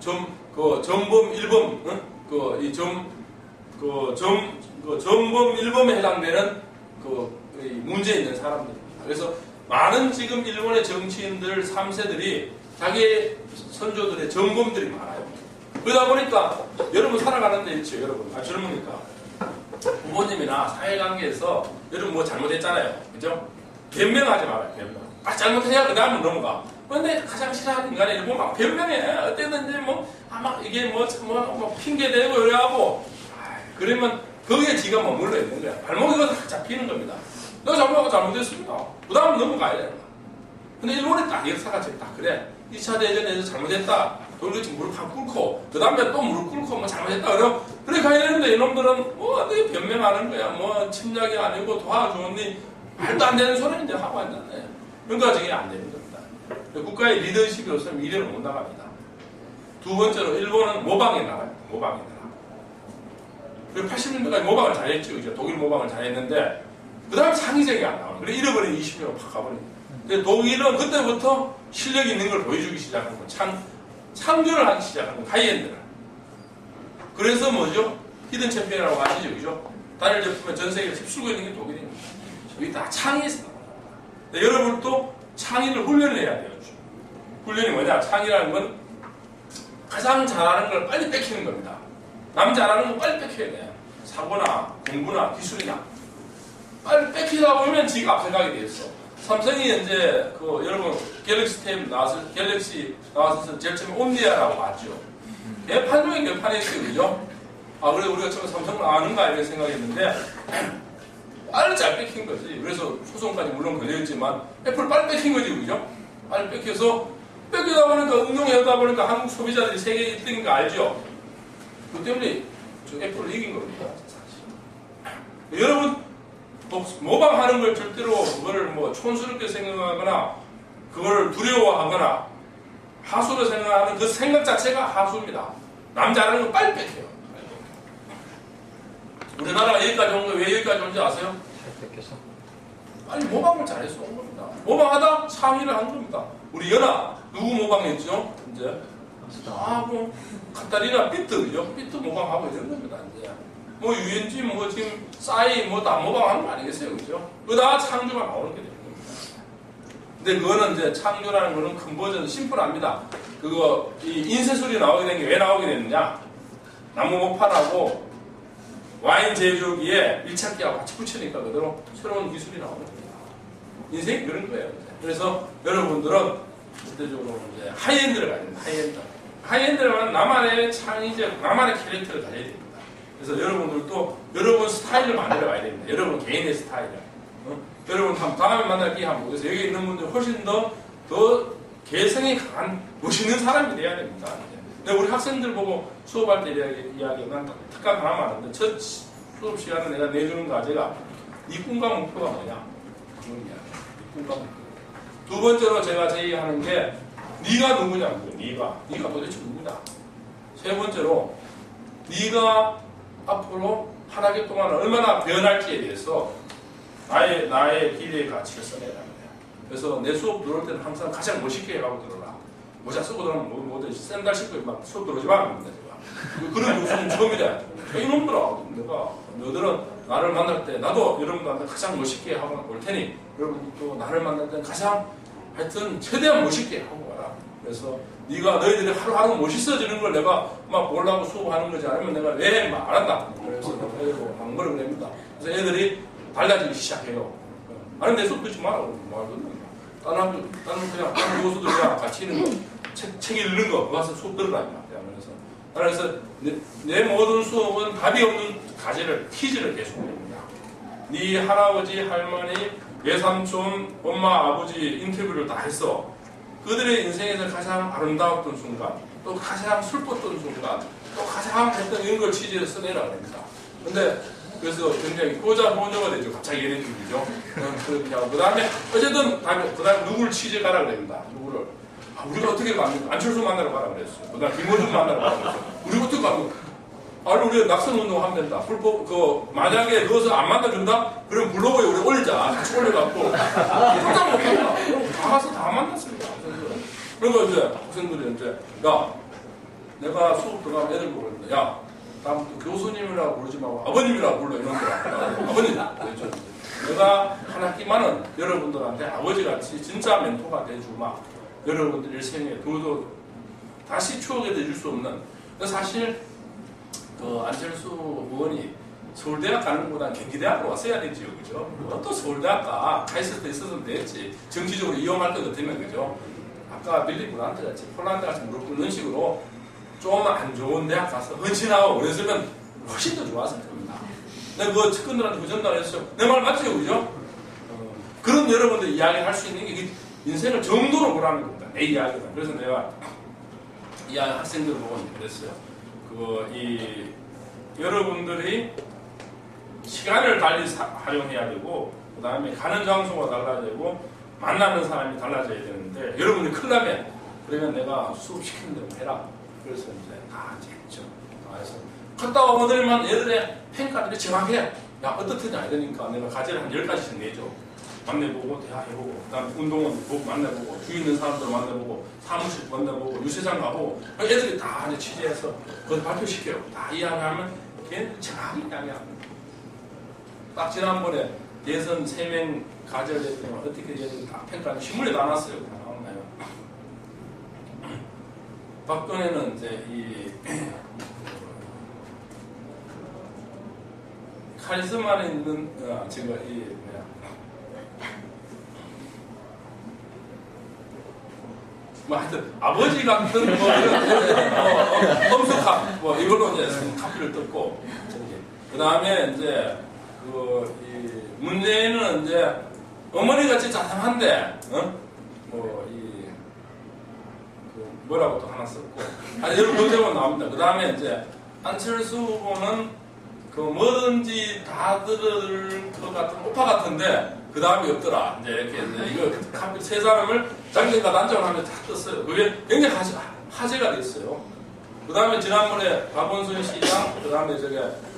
전범 1범, 전범 1범에 해당되는 문제 있는 사람들입니다. 그래서 많은 지금 일본의 정치인들 3세들이 자기 선조들의 점검들이 많아요. 그러다 보니까 여러분 살아가는 데 있죠. 여러분 젊으니까 부모님이나 사회관계에서 여러분 뭐 잘못했잖아요. 그죠? 변명하지 말아요. 변명. 잘못해야 그 다음은 넘어가. 그런데 가장 싫어하는 인간이 이러고 막 변명해. 어땠는지 막 이게 뭐 핑계대고 이래하고 그러면 거기에 지가 머물러 있는 거야. 발목이 가서 잡히는 겁니다. 너 잘못하고 잘못했습니다. 그 다음은 넘어가야 되는 거야. 근데 일본에 딱 역사가 딱 그래. 2차 대전에서 잘못했다. 돌같이 무릎 한 꿇고 그 다음에 또 무릎 꿇고 뭐 잘못했다. 그래 가야 되는데 이놈들은 뭐 어떻게 변명하는 거야. 뭐 침략이 아니고 도와주니 말도 안 되는 소리 이제 하고 앉았네. 그러니까 저게 안 되는 겁니다. 국가의 리더십이 없으면 미래를 못 나갑니다. 두 번째로 일본은 모방에 나가요. 모방에 나가. 그리고 80년대까지 모방을 잘했죠. 그죠? 독일 모방을 잘했는데 그 다음에 창의적이 안 나와요. 그래 잃어버린 20년을 팍 가버립니다. 근데 독일은 그때부터 실력 있는 걸 보여주기 시작한 거. 창조를 하기 시작한 거. 하이엔드를. 그래서 뭐죠? 히든 챔피언이라고 하시죠. 그죠? 단일 제품에 전 세계를 휩쓸고 있는 게 독일입니다. 여기 다 창의에서 나와요. 여러분도 창의를 훈련을 해야 돼요. 훈련이 뭐냐? 창의라는 건 가장 잘하는 걸 빨리 뺏기는 겁니다. 남 잘하는 거 빨리 뺏겨야 돼요. 사고나 공부나 기술이나. 빨리 뺏기다 보면 지가 앞에 가게 돼 있어. 삼성이 이제 여러분 갤럭시 탭 나와서 제일 처음에 옴니아라고 봤죠. 개판 중에 개판이 있어요. 그죠? 그래 우리가 처음에 삼성을 아는가 이렇게 생각했는데 빨리 잘 뺏긴 거지. 그래서 소송까지 물론 걸려있지만 애플 빨리 뺏긴 거지. 그죠? 빨리 뺏겨서 뺏기다 보니까 응용하다 보니까 한국 소비자들이 세계 1등인 거 알죠? 그 때문에 저 애플을 이긴 겁니다. 사실. 여러분 모방하는 걸 절대로 그걸 뭐 촌스럽게 생각하거나 그걸 두려워하거나 하수로 생각하는 그 생각 자체가 하수입니다. 남 잘하는 거 빨리 뺏겨요. 우리나라가 여기까지 온 거 왜 여기까지 온지 아세요? 잘 뺏겨서. 빨리 모방을 잘해서 온 겁니다. 모방하다 창의를 한 겁니다. 우리 연아 누구 모방했죠? 이제 카타리나 비트 그죠? 비트 모방하고 이런 겁니다. 이제 뭐 유엔지 뭐 지금 싸이 뭐 다 모방하는 거 아니겠어요, 그죠? 그러다가 창조가 나오는 게 되는 겁니다. 근데 그거는 이제 창조라는 거는 큰 버전 심플합니다. 그거 이 인쇄술이 나오게 된 게 왜 나오게 됐느냐? 나무 목판하고 와인 제조기에 밀착기하고 같이 붙이니까 그대로 새로운 기술이 나오는 겁니다. 인생이 그런 거예요. 그래서 여러분들은 실제적으로 이제 하이엔드를 가야 됩니다. 하이엔드. 하이엔드는 나만의 창의적, 나만의 캐릭터를 가져야 됩니다. 그래서 여러분들도 여러분 스타일을 만들어 가야 됩니다. 여러분 개인의 스타일을. 여러분 다음에 만날 기회 한번 보겠습니다. 여기 있는 분들 훨씬 더 개성이 강한 멋있는 사람이 돼야 됩니다. 근데 우리 학생들 보고 수업할 때 이야기는 특강 하나 하는데 첫 수업 시간에 내가 내주는 과제가 네 꿈과 목표가 뭐냐? 그런 이야기. 네 꿈과 목표. 두 번째로 제가 제의하는 게 네가 누구냐고요. 네가 도대체 누구냐? 세 번째로 네가 앞으로 한 학기 동안 얼마나 변할지에 대해서 나의 기대의 가치를 써내라는 거야. 그래서 내 수업 들어올 때는 항상 가장 멋있게 해가고 들어라. 모자 쓰고 들어오면 뭐든 샌들 신고 막 수업 들어오지 말랍니다. 그런 교수는 처음이다. 이놈들아, 너들은 나를 만날 때 나도 여러분들한테 가장 멋있게 하고 올 테니 여러분도 나를 만날 때는 가장 하여튼 최대한 멋있게 하고 와라. 그래서 네가 너희들이 하루하루 멋있어지는 걸 내가 막 보려고 수업하는 거지 않으면 내가 왜 막 안 한다. 그래서 애들고 안 그러면 됩니다. 그래서 애들이 달라지기 시작해요. 아니 내 수업 듣지 마라. 다른 교수들이랑 같이 있는 거, 책 읽는 거, 와서 수업 들으라. 그래서 내 모든 수업은 답이 없는 퀴즈를 계속 냅니다. 네 할아버지, 할머니, 외삼촌, 엄마, 아버지 인터뷰를 다 했어. 그들의 인생에서 가장 아름다웠던 순간, 또 가장 슬펐던 순간, 또 가장 했던 이런 걸 취재해서 써내라 합니다. 근데 그래서 굉장히 효자효녀가 되죠. 갑자기 얘네 중이죠. 그렇게 하고 그다음에 어쨌든 그다음에 누구를 취재가라 그럽니다. 누구를 우리가 어떻게 갑니까? 안철수 만나러 가라 그랬어요. 그다음 김원준 만나러 가라 그랬어요. 우리가 어떻게 갑니까? 우리 낙선운동 하면 된다. 만약에 그것을 안 만나준다? 그럼 블로그에 우리 올리자. 같이 올려갖고 깜짝 못한다. 그럼 다 가서 다 만났습니다. 그리고 이제 학생들이 이제 내가 수업 들어가면 애들 보고 그러는데 다음부터 교수님이라고 부르지 말고 아버님이라고 불러 이놈들아. 아버님. 내가 한 학기만은 여러분들한테 아버지같이 진짜 멘토가 돼주마. 여러분들 일생에 도도 다시 추억에 잊을 수 없는. 사실 안철수 의원이 서울대학 가는 것보다 경기대학으로 왔어야 되지요, 그죠? 또 서울대학 가 있을 때 있었으면 됐지. 정치적으로 이용할 것 같으면, 그죠? 아까 빌리 브란트 같이 폴란드 같이 무릎 꿇는 식으로 좀 안 좋은 대학 가서 헌신하고 그랬으면 훨씬 더 좋았을 겁니다. 내가 그 측근들한테 그 전달했어요. 내 말 맞죠, 그죠? 그런 여러분들 이야기를 할 수 있는 게 인생을 정도로 보라는 겁니다. 내 이야기다. 그래서 내가 이 학생들 보고 그랬어요. 여러분들이 시간을 달리 활용해야 되고, 그 다음에 가는 장소가 달라야 되고, 만나는 사람이 달라져야 되는데, 여러분이 큰일 나면, 그러면 내가 수업시키는 대로 해라. 그래서 이제 다 했죠. 그래서 갔다 오더니만 애들의 평가들이 정확해. 야, 어떻더냐 이러니까 내가 과제를 한 10가지씩 내죠. 만나보고, 대화해보고, 그 다음에 운동원 보고 만나보고, 주위 있는 사람들 만나보고, 사무실 만나보고, 유세장 가보고, 애들이 다 이제 취재해서 그걸 발표시켜요. 다 이야기하면 걔는 정확히 이야기합니다. 딱 지난번에 예선 3명 가져야 되면 어떻게 해야 되는지 다 평가를 신문에 다 놨어요. 다 나왔나요? 박근혜는 이제 카리스마에 있는 제가 하여튼 아버지 같은 엄숙함 이걸로 이제 카피를 떴고, 그 다음에 이제 문재인은 이제 어머니 같이 자상한데 뭐라고 또 하나 썼고, 여러분 문제만 나옵니다. 그 다음에 이제 안철수 후보는 뭐든지 다 들을 것 같은 오빠 같은데 그 다음이 없더라. 이제 이렇게 이거 카피 세 사람을 장면과 단정을 하면 다 떴어요. 그게 굉장히 화제가 됐어요. 그 다음에 지난번에 박원순 시장, 그 다음에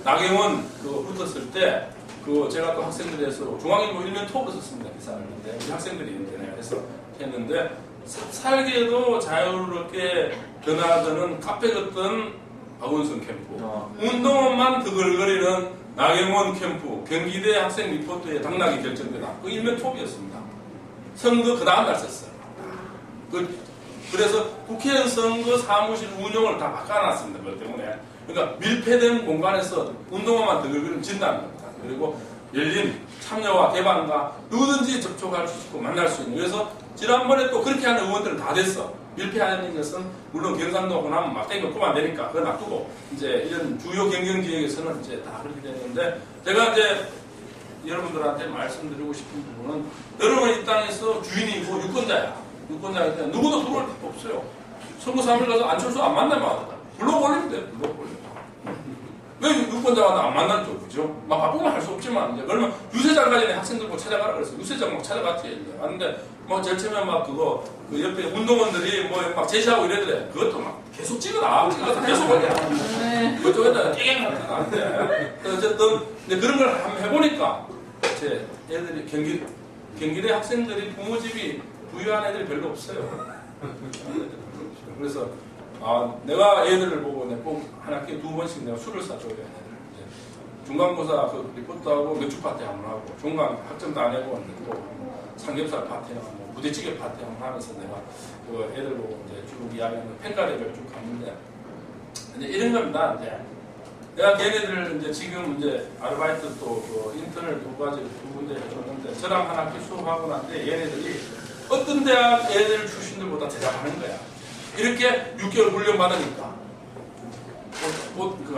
나경원 붙었을 때 제가 또 학생들에서 중앙일보 일면 톱으로 썼습니다. 기사를. 근데 우리 학생들이 있는데 내가 했는데 삽살개도 자유롭게 변화되는 카페 같던 박원순 캠프, 운동원만 드글거리는 나경원 캠프, 경기대 학생 리포트에 당락이 결정되다. 그 일면 톱이었습니다. 선거 그 다음 날 썼어요. 그래서 국회의원 선거 사무실 운영을 다 바꿔놨습니다. 그것 때문에. 그러니까 밀폐된 공간에서 운동화만 드글거리면 진다는 겁니다. 그리고 열린 참여와 개방과 누구든지 접촉할 수 있고 만날 수 있는. 그래서 지난번에 또 그렇게 하는 의원들은 다 됐어. 밀폐하는 것은 물론 경상도 호남 막 땡겨꾸면 안 되니까 그거 놔두고 이제 이런 주요 경쟁지역에서는 이제 다 그렇게 되는데, 제가 이제 여러분들한테 말씀드리고 싶은 부분은 여러분 이 땅에서 주인이고 유권자이기 때문에 누구도 들어올 필요 없어요. 선거 사무실 가서 안철수 안 만나면 하더라. 블로그 올리면 돼. 블로그 올리면. 왜 유권자가 안 만났죠, 그죠? 막 바쁘면 할 수 없지만, 이제, 그러면 유세장 가전에 학생들 뭐 찾아가라 그랬어. 유세장 막 찾아갔지. 왔는데, 제일 처음에 막 그 옆에 운동원들이 막 제시하고 이래더래. 그것도 막 계속 찍어서 계속 올려. 그쪽에다가 띵! 하면 안 돼. 어쨌든, 근데 그런 걸 한번 해보니까, 제 애들이, 경기대 학생들이 부모집이 부유한 애들이 별로 없어요. 그래서, 내가 애들을 보고 꼭 한 학기에 2번씩 내가 술을 사줘야 돼. 중간고사 리포트하고 맥주 파티 한번 하고, 중간 학점도 안 해보고, 삼겹살 파티하고, 부대찌개 파티하고 하면서 내가 애들 보고 이제 쭉 이야기하는 평가대회를 쭉 갔는데, 이제 이런 겁니다. 이제 내가 걔네들을 이제 지금 이제 아르바이트 또 인턴을 두 군데 해줬는데, 저랑 한 학기 수업하고 났는데 얘네들이 어떤 대학 애들 출신들보다 대답하는 거야. 이렇게 6개월 훈련 받으니까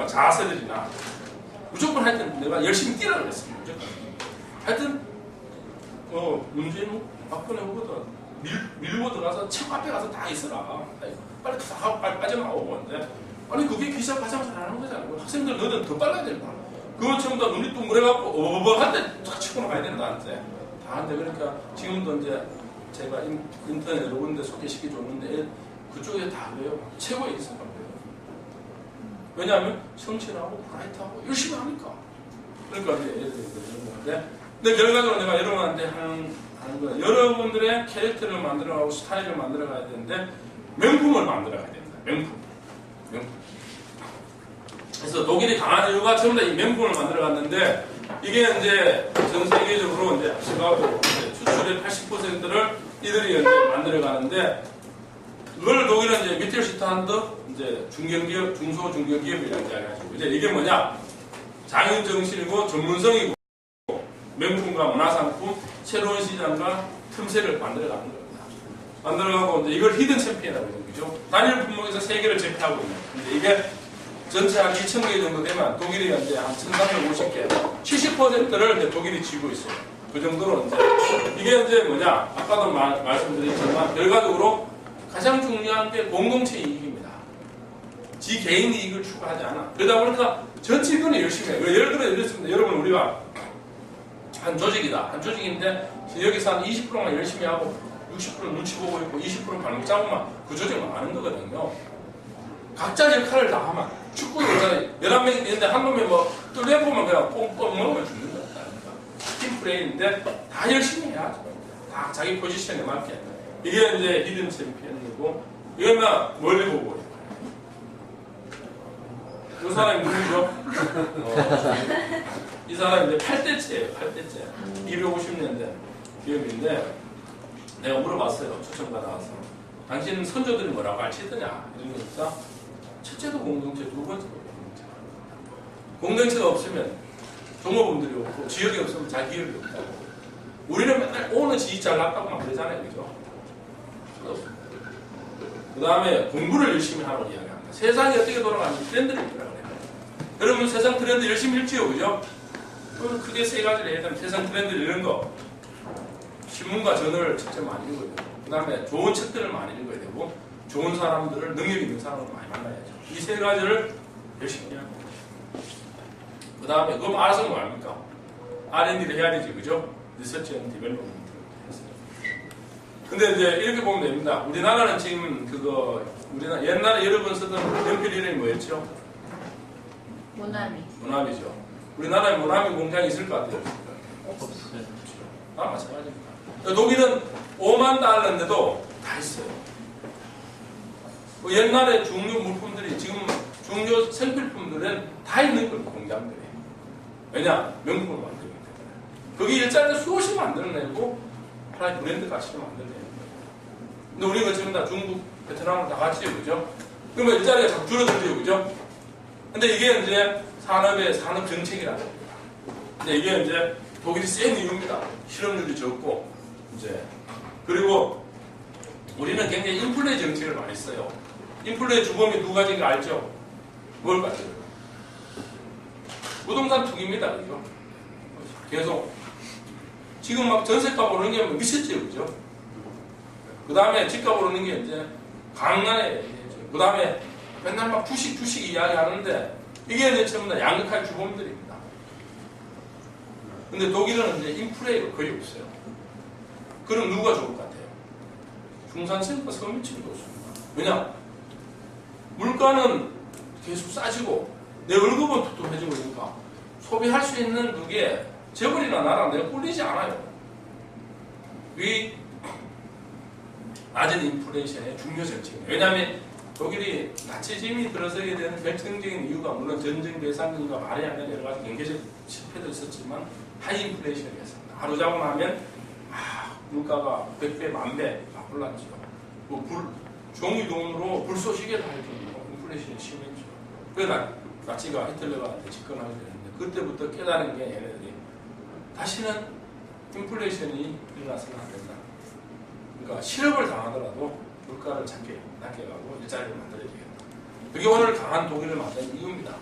자세들이나 무조건 하여튼 내가 열심히 뛰라 그랬습니다. 무조건. 하여튼 문재인 박근혜 후보도 밀고 들어가서 책 앞에 가서 다 있어라. 빨리 다 하고 빨리 빠져나오고 근데 아니 그게 기사 가장 잘하는 거잖아요. 학생들 너는 더 빨라야 된다. 그거 전부 다 눈이 둥그래갖고 어버버한데 탁 치고 나가야 된다는데 다 한데, 그러니까 지금도 이제 제가 인터넷에 여러 군데 소개시켜 줬는데 그쪽에 다 그래요. 최고의 기사가 그래요. 왜냐하면 성실하고 브라이트하고 열심히 하니까. 그러니까 이제 애들이 그런 건데, 근데 결과적으로 내가 여러분한테 하는 건 여러분들의 캐릭터를 만들어가고 스타일을 만들어가야 되는데 명품을 만들어가야 됩니다. 명품. 그래서 독일이 강한 이유가 전부 다 이 명품을 만들어갔는데, 이게 이제 전 세계적으로 이제 시가고 수출의 80%를 이들이 이제 만들어가는데, 그걸 독일은 이제 미텔슈탄드 이제 중견기업, 중소 중견기업이라고 이야기하시고 이제 이게 뭐냐? 장인 정신이고 전문성이고 명품과 문화상품 새로운 시장과 틈새를 만들어가는 겁니다. 만들어가고 이제 이걸 히든 챔피언이라고 하는 거죠. 단일 품목에서 세계를 제패하고 있는. 근데 이게 전체 한 2,000개 정도 되면 독일이 이제 한 1,350개, 70%를 이제 독일이 쥐고 있어요. 그 정도로 이제 이게 이제 뭐냐? 아까도 말씀드렸지만 결과적으로 가장 중요한 게 공동체 이익입니다. 지 개인 이익을 추구하지 않아. 그러다 보니까 전 직원이 열심히 해요. 예를 들어 이렇습니다. 여러분 우리가 한 조직이다. 한 조직인데 여기서 한 20%만 열심히 하고 60%는 눈치 보고 있고 20%는 발목 잡으면 그 조직 망하는 거거든요. 각자 역할을 다 하면 축구도 그렇잖아요. 11명이 있는데 한 놈이 뭐 뚫려 보면 그냥 뽕뽕 먹으면 죽는 거다. 팀플레이인데 다 열심히 해야죠. 다 자기 포지션에 맞게. 이게 이제 히든 챔피언이고 이거는 멀리 보고 있어요. 이 사람이 누구죠? 이 사람이 이제 8대째예요. 8대째. 250년대 기업인데 내가 물어봤어요. 초청받아와서. 당신 선조들이 뭐라고 알치더냐? 이러니까 첫째도 공동체, 두 번째도 공동체. 공동체가 없으면 종업원들이 없고 지역이 없으면 잘 기업이 없다고. 우리는 맨날 오늘 지지 잘났다고만 그러잖아요. 그죠? 그 다음에 공부를 열심히 하라고 이야기합니다. 세상이 어떻게 돌아가는지 트렌드를 읽으라고 해요. 여러분 세상 트렌드 열심히 읽지요. 그죠? 크게 세 가지를 해야 되면 세상 트렌드를 읽는 거. 신문과 저널을 직접 많이 읽어야 되고 그 다음에 좋은 책들을 많이 읽어야 되고 좋은 사람들을 능력 있는 사람을 많이 만나야죠. 이 세 가지를 열심히 해야 합니다. 그 다음에 그럼 알아서 뭐 합니까? R&D를 해야 되지. 그죠? 리서치 앤 디벨롭먼트 했어요. 근데 이제 이렇게 보면 됩니다. 우리나라는 지금 우리나라 옛날에 여러 번 쓰던 연필 이름이 뭐였죠? 모나미죠. 우리나라에 모나미 공장이 있을 것 같아요. 없어요. 다 마찬가지입니다. 독일은 5만 달러인데도 다 있어요. 옛날에 중요 물품들이 지금 중요 생필품들은 다 있는 거예요. 공장들이. 왜냐? 명품을 만들기 때문에. 거기 일자리를 수없이 만들어내고 하나의 브랜드 가치를 만들어내는 거예요. 근데 우리가 지금 다 중국, 베트남을 다 같이 해요. 그죠? 그러면 일자리가 자꾸 줄어들죠. 그죠? 근데 이게 이제 산업 정책이라는 겁니다. 근데 이게 이제 독일이 센 이유입니다. 실업률이 적고, 이제. 그리고 우리는 굉장히 인플레 정책을 많이 써요. 인플레 주범이 두 가지인 거 알죠? 뭘 같아요? 부동산 투기입니다. 그죠? 계속. 지금 막 전세값 오르는 게 미쳤죠. 그죠? 그 다음에 집값 오르는 게 이제 강난에, 그 다음에 맨날 막 주식 이야기 하는데 이게 이제 전부 다 양극화의 주범들입니다. 근데 독일은 이제 인플레이가 거의 없어요. 그럼 누가 좋을 것 같아요? 중산층과 서민층이 좋습니다. 왜냐? 물가는 계속 싸지고 내 월급은 툭툭해지고 있으니까 소비할 수 있는 그게 재벌이나 나랑 내가 꿀리지 않아요. 이 낮은 인플레이션의 중요 정책이에요. 왜냐하면 독일이 나치즘이 들어서게 되는 결정적인 이유가 물론 전쟁 대상금과 말이 안 되는 여러 가지 경제적 실패도 있었지만 하이 인플레이션이었습니다. 하루 자고 나면 물가가 100배, 10,000배 막 올랐죠. 종이 돈으로 불쏘시개도 할 정도로 인플레이션이 심했죠. 그래서 나치가 히틀러가 집권하게 되는데 그때부터 깨달은 게 얘네들이 다시는 인플레이션이 일어나서는 안 된다. 그러니까 실업을 당하더라도 물가를 낮게 가고 일자리를 만들어주겠다. 그게 오늘 강한 독일을 만든 이유입니다.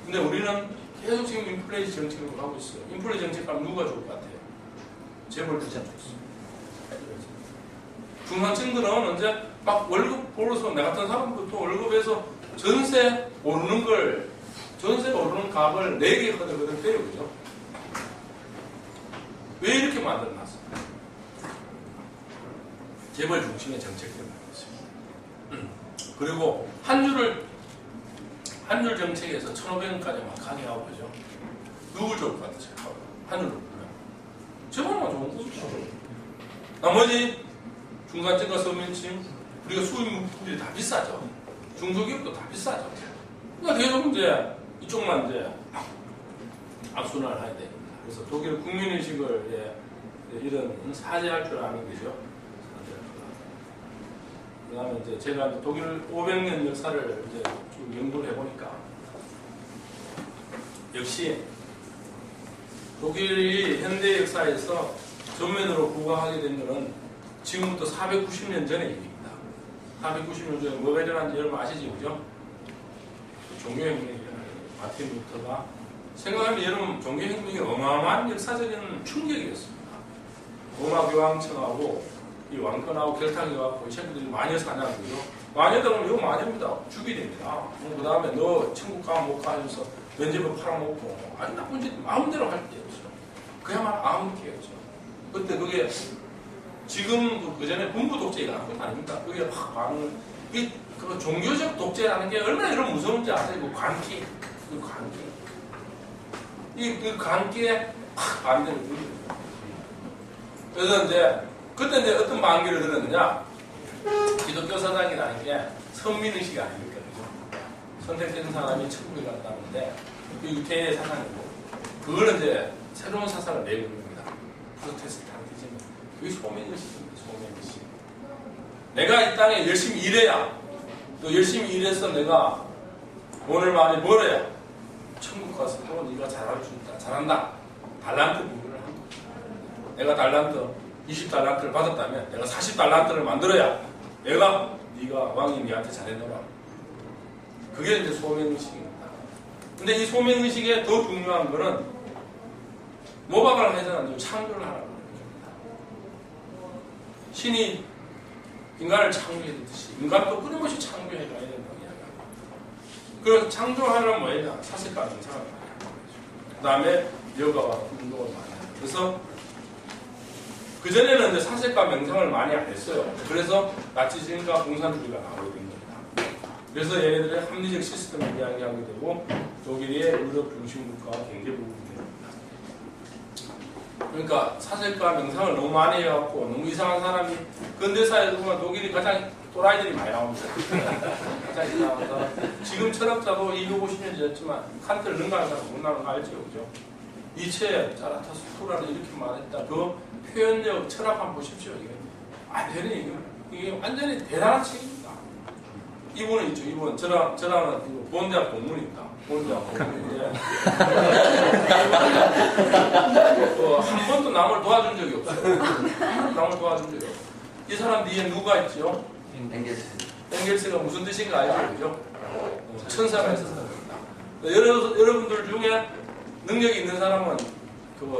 근데 우리는 계속 지금 인플레이션 정책으로 가고 있어요. 인플레이션 정책하면 누가 좋을 것 같아요? 재벌 부자 좋습니다. 중산층들은 언제 막 월급 벌어서 내 같은 사람부터 월급에서 전세 오르는 값을 4개 허들허들 빼요. 그죠? 왜 이렇게 만들어놨어요? 재벌 중심의 정책 때문에 그렇습니다. 그리고 환율 정책에서 1,500원까지 막 가게 하고 그죠? 누굴 좋을 것 같아요? 환율을 보면 재벌만 좋은 거죠. 나머지 중산층과 서민층 우리가 수입 물품들이 다 비싸죠. 중소기업도 다 비싸죠. 그러니까 계속 이제 이쪽만 이제 악순환을 해야 됩니다. 그래서 독일 국민의식을 이런 사죄할 줄 아는 거죠. 그다음에 이제 제가 이제 독일 500년 역사를 이제 쭉 연구를 해보니까 역시 독일이 현대 역사에서 전면으로 부강하게 된 것은 지금부터 490년 전의 얘기입니다. 490년 전에 뭐가 일어났는지 여러분 아시죠? 그죠? 종교혁명이 일어나요. 마틴 루터가 생각하면 여러분 종교혁명이 어마어마한 역사적인 충격이었습니다. 로마 교황청하고 이 왕권하고 결탁해갖고 이 새끼들이 마녀 사냥하고요. 마녀들은 이거 마녀입니다. 죽이 됩니다. 그 다음에 너 천국 가면 못 가 하면서 면접을 팔아먹고 아주 나쁜 짓 마음대로 할 때였죠. 그야말로 암흑기였죠. 그때 그게 지금 그 전에 군부 독재가 아닌 것 아닙니까? 그게 확 반응을 그 종교적 독재라는 게 얼마나 이런 무서운지 아세요? 그 관계, 그 관계. 그 관계에 확 반대를 들립니다. 그래서 이제 그때 이제 어떤 반기를 들었느냐? 기독교 사상이라는 게 선민의식 아닙니까? 그죠? 선택된 사람이 천국에 갔다는데 그 유태의 사상이고 그걸 이제 새로운 사상을 내고 있는 겁니다. 프로테스탄티즘. 그게 소명의식입니다. 소명의식. 내가 이 땅에 열심히 일해야 또 열심히 일해서 내가 돈을 많이 벌어야 천국 가서 또 네가 잘할 수 있다. 잘한다. 달란트 부분을 한다. 내가 달란트 20달란트를 받았다면 내가 40달란트를 만들어야 내가 네가 왕이 네한테 잘해놓으라. 그게 이제 소명의식입니다. 근데 이 소명의식에 더 중요한 거는 모방을 하지 않고 창조를 하라고 합니다. 신이 인간을 창조했듯이 인간도 끊임없이 창조해가야 된다고 이야기합니다. 그래서 창조하려면 뭐냐? 사색과 명상을 많이 하는 거죠. 그 다음에 여가와 운동을 많이 하는 거죠. 그래서 그전에는 이제 사색과 명상을 많이 안 했어요. 그래서 나치즘과 공산주의가 나오게 된 겁니다. 그래서 얘네들의 합리적 시스템을 이야기하게 되고 독일의 의료 중심국가와 경제 부분이 됩니다. 그러니까 사색과 명상을 너무 많이 해갖고 너무 이상한 사람이 근대사에 보면 독일이 가장 또라이들이 많이 나옵니다. 가장 이상하다. 지금 철학자도 250년 지났지만 칸트를 능가하는 사람 못 나오는 거 알죠? 그죠? 니체, 자라타스트라를 이렇게 말했다. 그 표현력, 철학 한번 보십시오. 이게 안 되네. 이게 완전히 대단한 책입니다. 이분은 있죠. 이분 저랑은 보은대학 공문입니다. 보은대학 공문인데 한 번도 남을 도와준 적이 없어요. 남을 도와준 적이 없어요. 이 사람 뒤에 누가 있죠? 엥겔스가 무슨 뜻인가 알죠? 그죠? 천사가 있었던 겁니다. 여러분들 중에 능력이 있는 사람은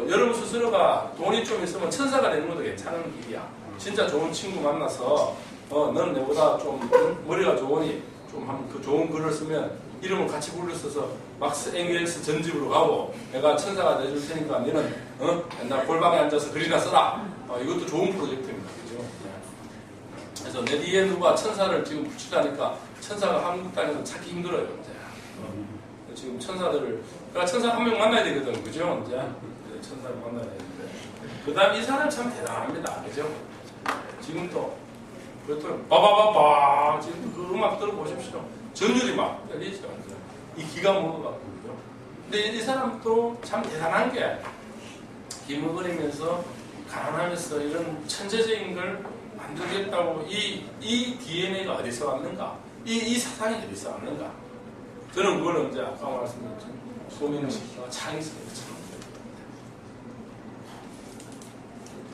여러분 스스로가 돈이 좀 있으면 천사가 되는 것도 괜찮은 길이야. 진짜 좋은 친구 만나서 너는 내보다 좀 머리가 좋으니 좀 한번 그 좋은 글을 쓰면 이름을 같이 불러써서 막스 엥겔스 전집으로 가고 내가 천사가 돼줄 테니까 너는 옛날 골방에 앉아서 글이나 써라. 이것도 좋은 프로젝트입니다. 그죠? 그래서 내 뒤에 누가 천사를 지금 붙이자니까 천사가 한국 땅에서 찾기 힘들어요. 이제. 지금 천사들을 그러니까 천사 한 명 만나야 되거든. 그죠? 이제 천사를 만나야 되는데 그 다음 이 사람 참 대단합니다. 그죠? 지금도 그것도 바바바바 지금 그 음악 들어보십시오. 전율이 막 열리죠. 이 기가 먹어갖고 그죠? 근데 이 사람도 참 대단한 게 기먹으리면서 가난하면서 이런 천재적인 걸 만들겠다고 이 DNA가 어디서 왔는가? 이 사상이 어디서 왔는가? 저는 그거는 이제 아까 말씀드렸죠. 소명의식과 창의성의 참.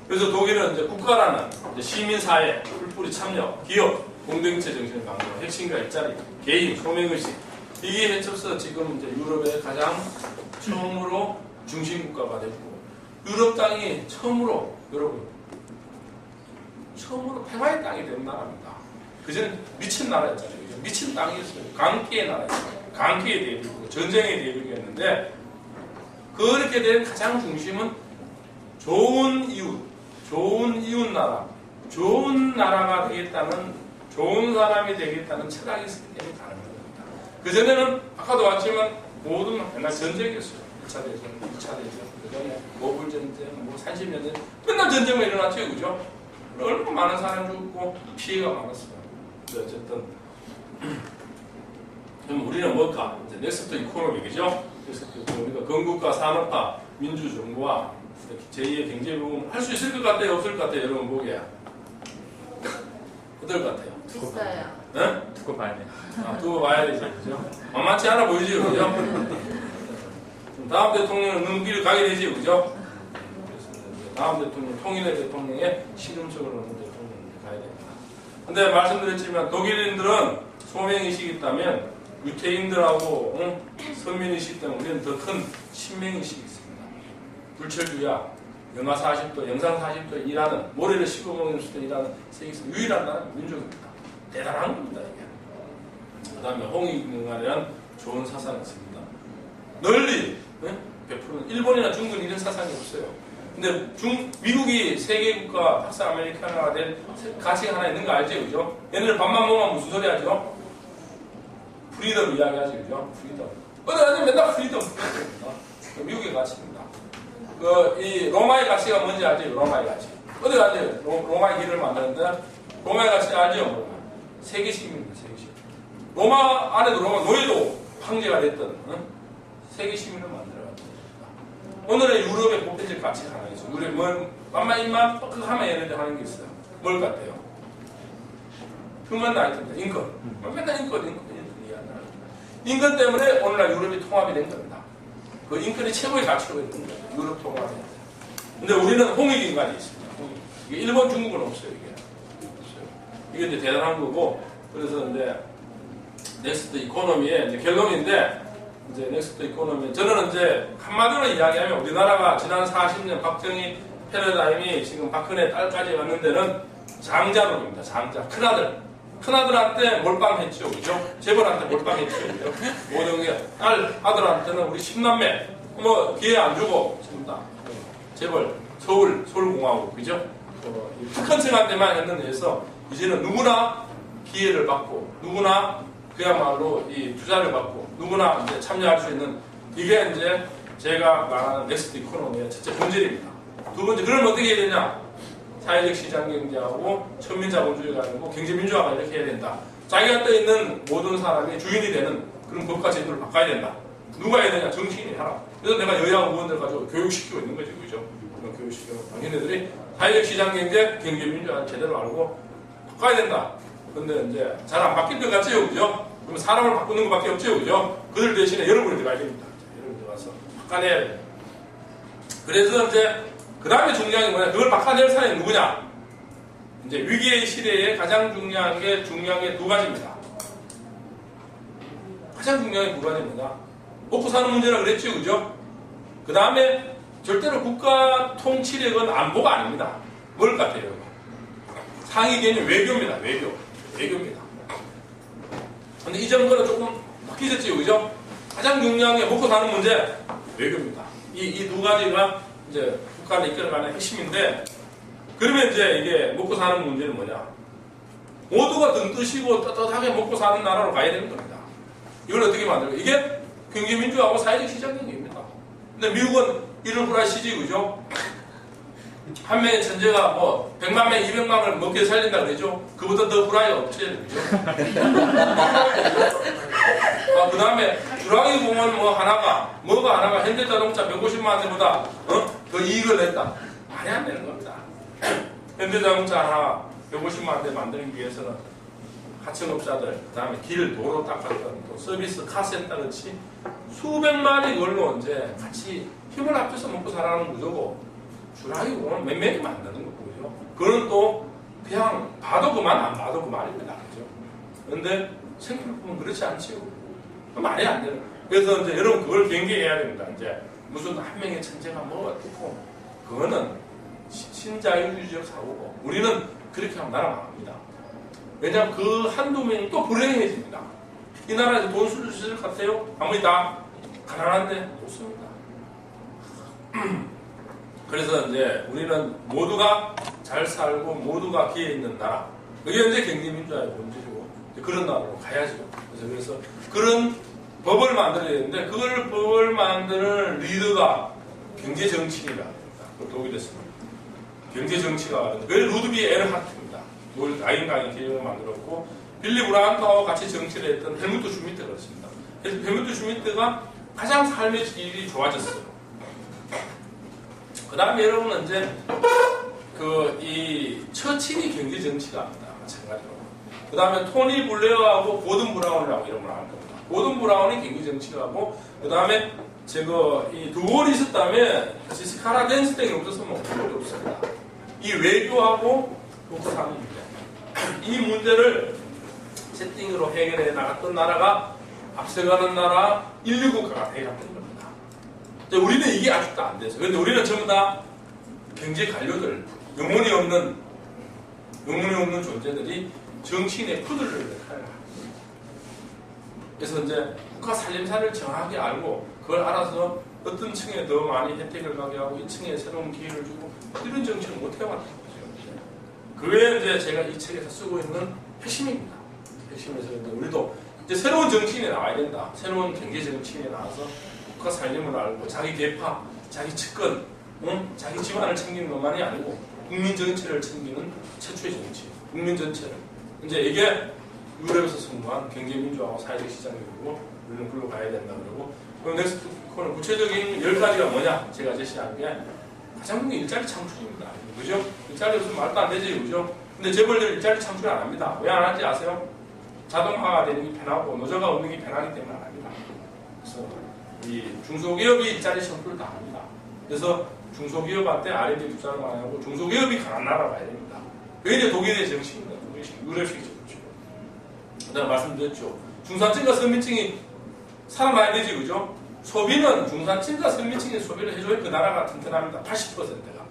그래서 독일은 이제 국가라는 이제 시민사회, 풀뿌리 참여, 기업, 공동체 정신을 강조하는 핵심과 일자리, 개인, 소명의식 이게 해쳐서 지금 이제 유럽의 가장 처음으로 중심국가가 됐고 유럽 땅이 처음으로 여러분 처음으로 평화의 땅이 된 나라입니다. 그전에 미친 나라였잖아요. 미친 땅이었어요. 강기의 나라였어요. 강기의 대륙이고 전쟁의 대륙이었는데 그렇게 된 가장 중심은 좋은 이웃 나라, 좋은 나라가 되겠다는, 좋은 사람이 되겠다는 철학이 있기 때문에 가는 겁니다. 그전에는 아까도 봤지만 모든 맨날 전쟁이었어요. 1차 대전, 2차 대전, 그 전에 모불 전쟁, 뭐 산신전 전쟁, 맨날 전쟁만 일어났죠, 그죠? 얼마나 많은 사람 죽고 피해가 많았어요. 어쨌든 그럼 우리는 뭘까? 이제 넥스트 이코노미, 그죠? 넥스트 이코노미가 건국과 산업화, 민주정부와 제2의 경제부분 할 수 있을 것 같아요? 없을 것 같아요? 여러분 보기에. 어떨 것 같아요? 비싸요. 네? 두고 봐야 돼. 두고 봐야 되죠. 그죠? 만만치 않아 보이죠. 그죠? 다음 대통령은 눈길을 가게 되지. 그죠? 그래서 다음 대통령, 통일의 대통령의 시금석으로 오는 대통령을 가야 됩니다. 근데 말씀드렸지만 독일인들은 소명의식이 있다면 유태인들하고 선민의식 때문에 우리는 더 큰 신명의식이 있습니다. 불철주야, 영하 40도, 영상 40도에 일하는, 모래를 씹어먹는 수도 일하는 세계에서 유일한 나라 민족입니다. 대단한 겁니다, 이게. 그 다음에 홍익인간에 대한 좋은 사상이 있습니다. 널리 베푸는, 일본이나 중국은 이런 사상이 없어요. 근데 미국이 세계국가 박사 아메리카노가 될 가치가 하나 있는 거 알죠? 그죠? 얘네들 밥만 먹으면 무슨 소리 하죠? 프리덤 이야기하지, 그죠? 프리덤. 어디 가서 맨날 프리덤. 미국의 가치입니다. 이 로마의 가치가 뭔지 알죠? 로마의 가치. 어디 가죠? 로마의 길을 만드는데, 로마의 가치 알죠? 세계시민입니다, 세계시민. 로마 안에도 로마 노예도 황제가 됐던, 세계 시민을 만들어갔습니다. 오늘의 유럽의 보편적 가치가 하나 있어요. 유럽 만만 입만 뻑 하면 얘네들 하는 게 있어요. 뭘 같아요? 휴먼 라이트입니다. 인권. 맨날 인권. 인권 때문에 오늘날 유럽이 통합이 된 겁니다. 그 인권이 최고의 가치로 있는 거예요. 유럽 통합이. 근데 우리는 홍익인간이 있습니다. 이게 일본, 중국은 없어요. 이게 없어요. 이게 이제 대단한 거고, 그래서 이제 넥스트 이코노미의 이제 결론인데, 이제 넥스트 이코노미, 저는 이제 한마디로 이야기하면 우리나라가 지난 40년 박정희 패러다임이 지금 박근혜 딸까지 왔는 데는 장자론입니다. 장자. 큰아들한테 몰빵했죠. 그죠? 재벌한테 몰빵했죠. 그죠? 모든 게 아들한테는 우리 10남매 뭐 기회 안 주고 지금 다 재벌, 서울공화국, 그죠? 특권층한테만 했는데 해서 이제는 누구나 기회를 받고 누구나 그야말로 이 투자를 받고 누구나 이제 참여할 수 있는 이게 이제 제가 말하는 넥스트 이코노미의 첫째 본질입니다. 두 번째, 그럼 어떻게 해야 되냐? 사회적 시장 경제하고 천민자본주의가 아니고 경제민주화가 이렇게 해야 된다. 자기가 떠있는 모든 사람이 주인이 되는 그런 법과 제도를 바꿔야 된다. 누가 해야 되냐? 정치인이 하라. 그래서 내가 여야 의원들 가지고 교육시키고 있는 거지, 그죠? 그런 교육시키고. 당신네들이 사회적 시장 경제, 경제민주화 제대로 알고 바꿔야 된다. 근데 이제 잘 안 바뀔 것 같죠, 그죠? 그럼 사람을 바꾸는 것밖에 없죠, 그죠? 그들 대신에 여러분이 들어가야 됩니다. 여러분이 들어가서 바꿔내야 돼요. 그래서 이제 그 다음에 중요한 게 뭐냐? 그걸 바꿔낼 사람이 누구냐? 이제 위기의 시대에 가장 중요한 게 두 가지입니다. 가장 중요한 게 두 가지입니다. 먹고 사는 문제라 그랬죠, 그죠? 그 다음에 절대로 국가 통치력은 안보가 아닙니다. 뭘 같아요? 상위 개념 외교입니다. 외교입니다. 근데 이 정도는 조금 바뀌었죠, 그죠? 가장 중요한 게 먹고 사는 문제, 외교입니다. 이 두 가지가 이제 국가를 이끌어가는 핵심인데, 그러면 이제 이게 먹고 사는 문제는 뭐냐? 모두가 등 뜨시고 떳떳하게 먹고 사는 나라로 가야 되는 겁니다. 이걸 어떻게 만들까? 이게 경제민주화하고 사회적 시장 경제입니다. 근데 미국은 이를 후라시지, 그죠? 한 명의 천재가 뭐 100만 명, 200만을 먹게 살린다 그러죠? 그보다 더 후라이가 없지, 그죠? 그 다음에 주라기 공원 뭐가 하나가 현대자동차 150만 대보다 더 이익을 냈다. 말이 안 되는 겁니다. 현대자동차 하나 150만 대 만들기 위해서는 하청업자들, 그 다음에 길, 도로 닦았던 또 서비스 카센터 같이 수백만이 그걸로 이제 같이 힘을 합쳐서 먹고 살아가는 구조고, 주라기 공원 몇 명이 만드는 거고요. 그거는 또 그냥 봐도 그만 안 봐도 그만입니다. 그죠? 그런데 생각해 보면 그렇지 않지요. 말이 안 되는 거예요. 그래서 이제 여러분 그걸 경계해야 됩니다. 이제 무슨 한 명의 천재가 뭐가 있고, 그거는 신자유주의적 사고고, 우리는 그렇게 하면 나라 망합니다. 왜냐하면 그 한두 명이 또 불행해집니다. 이 나라에서 돈 쓸 수 있을 것 같아요? 아무리 다 가난한데 못 씁니다. 그래서 이제 우리는 모두가 잘 살고 모두가 기회 있는 나라. 그게 이제 경제민주화의 본질이고, 그런 나라로 가야죠. 그래서 그런 법을 만들어야 되는데, 그걸 법을 만드는 리더가 경제정치인이라 합니다. 그 독일에서는. 경제정치가, 그게 루드비 에르하트입니다. 아인강이 개혁을 만들었고, 빌리 브라운트하고 같이 정치를 했던 헬무트 슈미트가 그렇습니다. 그래서 헬무트 슈미트가 가장 삶의 질이 좋아졌어요. 그 다음에 여러분은 이제 이 처칠이 경제정치가 합니다. 마찬가지로. 그 다음에 토니 블레어하고 고든 브라운이라고 이름을 할 겁니다. 고든 브라운이 경기 정치가고, 그 다음에 이 드골이 있었다면 사실 스카라 댄스 등이 없었으면 필요가 없습니다. 이 외교하고 국산 문제, 이 문제를 세팅으로 해결해 나갔던 나라가 앞서가는 나라 인류 국가가 되어갔던 겁니다. 우리는 이게 아직도 안 돼서. 그런데 우리는 전부 다 경제 관료들, 영혼이 없는 존재들이 정치인의 푸들을 역할을 합니다. 그래서 이제 국가 살림살이를 정확하게 알고 그걸 알아서 어떤 층에 더 많이 혜택을 가게 하고 이 층에 새로운 기회를 주고 이런 정치를 못 해왔던 거죠. 그게 이제 제가 이 책에서 쓰고 있는 핵심입니다. 핵심에서 우리도 이제 새로운 정치인이 나와야 된다. 새로운 경제 정치인이 나와서 국가 살림을 알고 자기 계파, 자기 측근, 자기 집안을 챙기는 것만이 아니고 국민 전체를 챙기는 최초의 정치, 국민 전체를. 이제 이게 유럽에서 성공한 경제민주화와 사회적 시장이고 우리는 글로 가야 된다 그러고, 그럼 넥스트 코는 구체적인 10가지가 뭐냐? 제가 제시한 게 가장 중요한 일자리 창출입니다. 그죠? 일자리 없으면 말도 안 되지, 그죠? 근데 재벌들 일자리 창출 안 합니다. 왜 안 하는지 아세요? 자동화가 되는 게 편하고 노조가 없는 게 편하기 때문에 안 합니다. 그래서 이 중소기업이 일자리 창출을 다 합니다. 그래서 중소기업한테 R&D 투자를 많이 하고 중소기업이 강한 나라가 가야 됩니다. 그게 이제 독일의 정치입니다. 유럽식 정치. 그다음 말씀드렸죠. 중산층과 서민층이 살아나야 되지, 그죠? 소비는 중산층과 서민층이 소비를 해줘야 그 나라가 튼튼합니다. 80%가.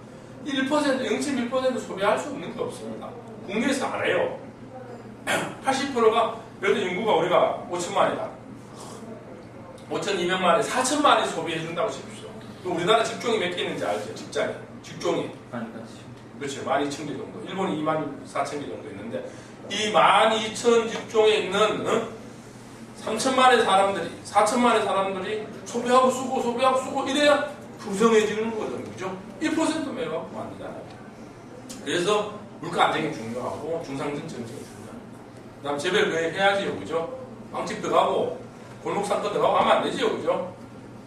1%, 0.1% 소비할 수 없는 게 없습니다. 국내에서 안 해요. 80%가, 예를 들어 인구가 우리가 5천만이다. 5,200만에 4천만이 소비해준다고 칩시오. 우리나라 직종이 몇 개 있는지 알죠? 직장이. 직종이. 그렇죠. 12,000개 정도. 일본이 24,000개 정도 있는데, 이 12,000 직종에 있는 3천만의 사람들이, 4천만의 사람들이 소비하고 쓰고 이래야 풍성해지는 거거든요. 그죠? 1% 매갖고 안 되잖아요. 그래서 물가 안정이 중요하고 중상층 정책이 중요합니다. 그 다음 재벌 왜 해야지요. 그죠? 빵집 들어가고 골목상권 들어가고 하면 안 되지요. 그죠?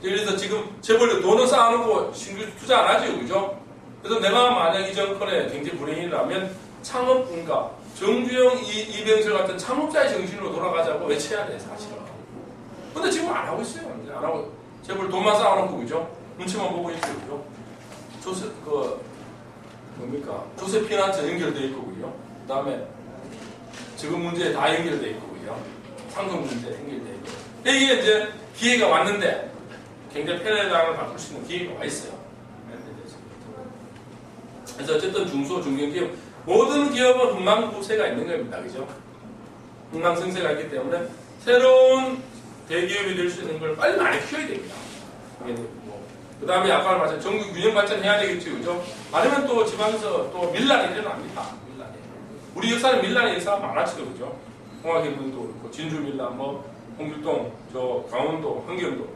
예를 들어서 지금 재벌로 돈을 쌓아놓고 신규 투자 안 하지요. 그죠? 그래서 내가 만약 이 정권의 경제 불행이라면 창업군가 정주영, 이병철 같은 창업자의 정신으로 돌아가자고 외쳐야 돼, 사실은. 근데 지금 안 하고 있어요. 이제 안 하고, 재벌 돈만 쌓아놓고, 그죠? 눈치만 보고 있어요, 그죠? 조세 피난처 연결되어 있고, 그죠? 그 다음에, 지금 문제에 다 연결되어 있고, 그죠? 상금 문제 연결되어 있고. 이게 이제 기회가 왔는데, 굉장히 패러다임을 바꿀 수 있는 기회가 와 있어요. 그래서 어쨌든 중소, 중견기업, 모든 기업은 흥망부세가 있는 겁니다. 그죠? 흥망성쇠가 있기 때문에 새로운 대기업이 될 수 있는 걸 빨리 많이 키워야 됩니다. 그 다음에 아까 말씀 전국 균형 발전해야 되겠지. 그죠? 아니면 또 지방에서 또 밀란이 일어납니다. 밀란이. 우리 역사는 밀란의 역사가 많았죠. 그죠? 홍학인분도 그렇고, 진주 밀란, 홍길동, 강원도, 환경도.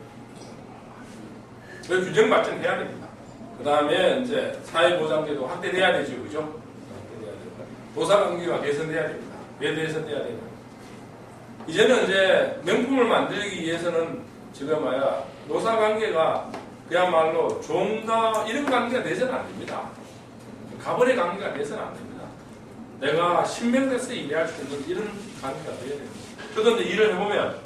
그래서 균형 발전해야 됩니다. 그 다음에 이제 사회보장제도 확대돼야 되죠. 그죠? 노사관계가 개선돼야 됩니다. 왜 개선돼야 되냐? 이제는 이제 명품을 만들기 위해서는 지금 노사관계가 그야말로 종과 이런 관계가 돼서는 안 됩니다. 가벌의 관계가 돼서는 안 됩니다. 내가 신명돼서 일할 수 있는 이런 관계가 돼야 됩니다. 그런데 일을 해보면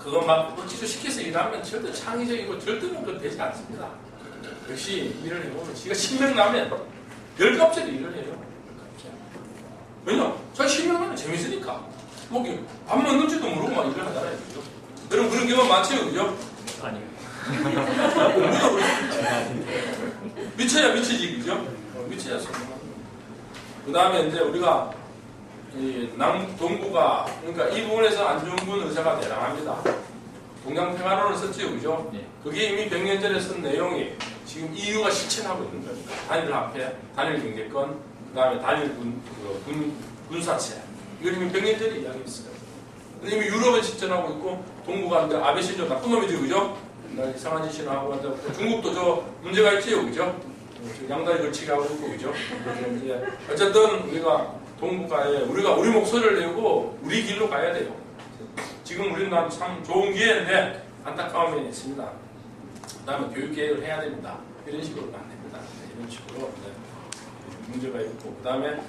그거 막 억지로 시켜서 일하면 절대 창의적이고 절대는 그건 되지 않습니다. 역시 일을 해보면 지가 신명나면 10갑짜리 일을 해요. 왜냐? 자기 신명하면 재밌으니까. 밥 먹는지도 모르고 막 일을 하잖아요. 그죠? 여러분 그런 경험 많죠? 그죠? 아니요. 미쳐야 미치지, 그죠? 미쳐야 그 다음에 이제 우리가 동부가, 그러니까 이 부분에서 안중근 의사가 대단합니다. 동양평화론을 썼지요, 그죠? 네. 그게 이미 100년 전에 쓴 내용이 지금 EU가 실천하고 있는 겁니다. 단일 화폐, 단일 경제권, 그 다음에 단일 군사체. 이걸 이미 100년 전에 이야기했어요. 근데 이미 유럽에 실천하고 있고, 동부가 이제 아베 신조 나쁜 놈이죠, 그죠? 이상한 짓이나 하고, 중국도 저 문제가 있지요, 그죠? 양다리 걸치기 하고 있고, 그죠? 이제 어쨌든 우리가 동북아에 우리 목소리를 내고 우리 길로 가야 돼요. 지금 우리는 참 좋은 기회인데 안타까운 면이 있습니다. 그 다음에 교육 개혁을 해야 됩니다. 이런 식으로는 안 됩니다. 이런 식으로 문제가 있고, 그 다음에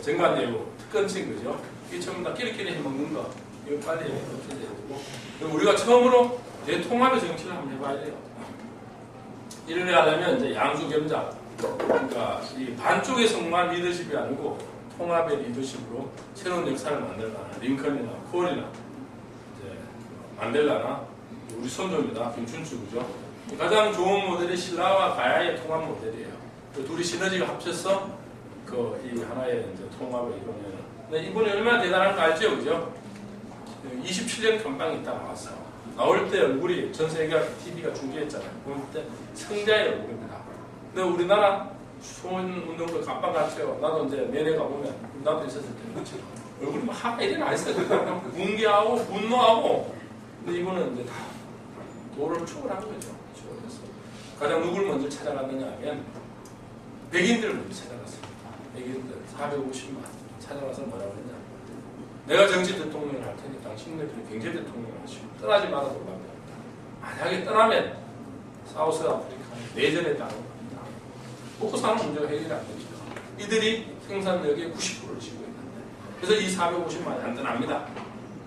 정관예우 특권층 그죠? 이게 전부 다 끼리끼리 해먹는 거 이거 빨리 없애야 되고 그리고 우리가 처음으로 대통합의 정치를 한번 해봐야 돼요. 이를 하려면 이제 양수겸장 그러니까 이 반쪽의 성공한 리더십이 아니고 통합의 리더십으로 새로운 역사를 만들라. 링컨이나 콜이나 이제 만델라나 우리 선조입니다. 김춘추 그죠? 가장 좋은 모델이 신라와 가야의 통합 모델이에요. 그 둘이 시너지가 합쳐서 이 하나의 이제 통합을 이루는. 근데 이분이 얼마나 대단한 거 알죠, 그죠? 27년 감방에 있다 나왔어. 나올 때 얼굴이 전 세계 TV가 중계했잖아요. 그때 승자의 얼굴입니다. 근데 우리나라 수원운동도 감방 같죠. 나도 이제 면회 가보면 나도 있었을 때 그렇죠. 얼굴이 막 하이리 나 있어요. 뭉개하고 분노하고. 근데 이분은 이제 다 도를 초월한 거죠. 초월했어. 가장 누굴 먼저 찾아갔느냐 하면 백인들을 먼저 찾아갔습니다. 백인들 450만 찾아가서 뭐라고 했냐. 내가 정치 대통령을 할 테니 당신네들이 경제 대통령을 하시고 떠나지 말아도 갑니다. 만약에 떠나면 사우스 아프리카는 내전에 따른 겁니다. 먹고 사는 문제가 해결이 안 됩니다. 이들이 생산력의 90%를 지고 있는데 그래서 이 450만이 안 떠납니다.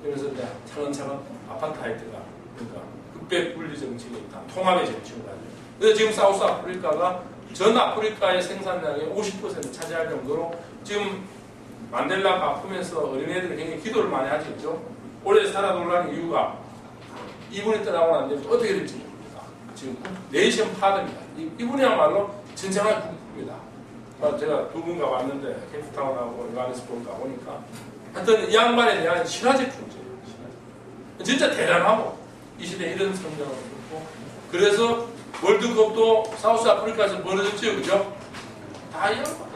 그래서 이제 차근차근 아파트하이드가 그러니까 흑백 분리 정책이 있다. 통합의 정책을 가지고 그래서 지금 사우스 아프리카가 전 아프리카의 생산량의 50%를 차지할 정도로 지금 만델라가 아프면서 어린애들이 굉장히 기도를 많이 하죠. 그렇죠? 오래 살아돌라는 이유가 이분이 떠나고 난 뒤에 어떻게 될지 모릅니다. 지금 네이션 파드입니다. 이분이야말로 진정한 국부입니다. 제가 두 분 가봤는데 케이프타운하고 요하네스버그 가보니까 하여튼 이 양반에 대한 신화적 존재예요. 진짜 대단하고 이 시대에 이런 성장을 했고 그래서 월드컵도 사우스 아프리카에서 벌어졌죠. 그죠? 다 이 양반.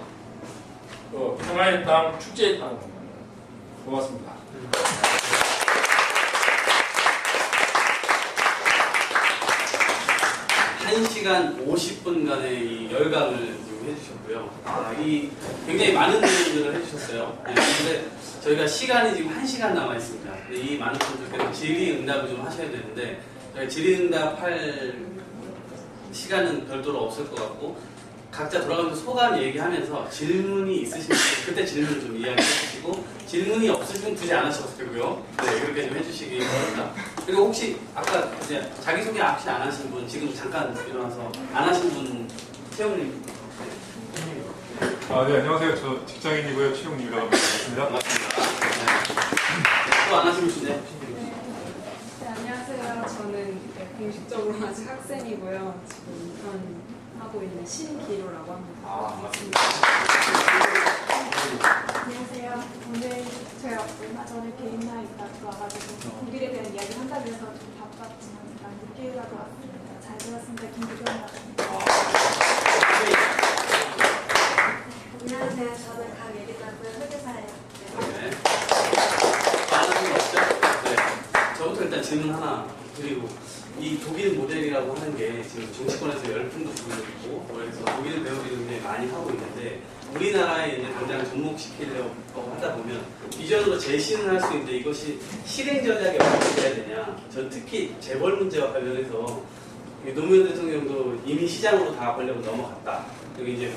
평화의 땅, 축제의 땅. 고맙습니다. 1시간 50분간의 이 열강을 지금 해주셨고요. 이 굉장히 많은 질문들을 해주셨어요. 그런데 저희가 시간이 지금 1시간 남아 있습니다. 이 많은 분들께서 질의응답을 좀 하셔야 되는데 질의응답 할 시간은 별도로 없을 것 같고 각자 돌아가면서 소감 얘기하면서 질문이 있으시면 그때 질문을 좀 이야기해 주시고 질문이 없으시면 굳이 안 하셔도 되고요. 네, 그렇게 좀 해주시기 바랍니다. 그리고 혹시 아까 이제 자기소개 혹시 안 하신 분 지금 잠깐 일어나서 안 하신 분 채용님. 네, 안녕하세요. 저 직장인이고요. 최용님이라고 합니다. 반갑습니다. 또 안 하신 분인데. 네, 안녕하세요. 저는 공식적으로 아직 학생이고요. 지금 하고 있는 신기로라고 합니다. 반갑습니다. 안녕하세요. 오늘 제가 얼마 전에 개인 나이딱 와가지고 독일에 대한 이야기를 한다고 해서 좀 바빴지만 일단 늦게라도 왔습니다. 잘 들었습니다. 김기경입니다. 안녕하세요. 저는 강예리라고요. 회계사예요. 네. 안 하신 거 없죠? 네. 저부터 일단 질문 하나 드리고 이 독일 모델이라고 하는 게 지금 정치권에서 열풍도 불고 있고 그래서 독일 배우들이 굉장히 많이 하고 있는데 우리나라에 이제 당장 접목시키려고 하다 보면 비전으로 제시는 할 수 있는데 이것이 실행 전략이 어떻게 돼야 되냐. 전 특히 재벌 문제와 관련해서 노무현 대통령도 이미 시장으로 다 권력을 넘어갔다. 그리고 이제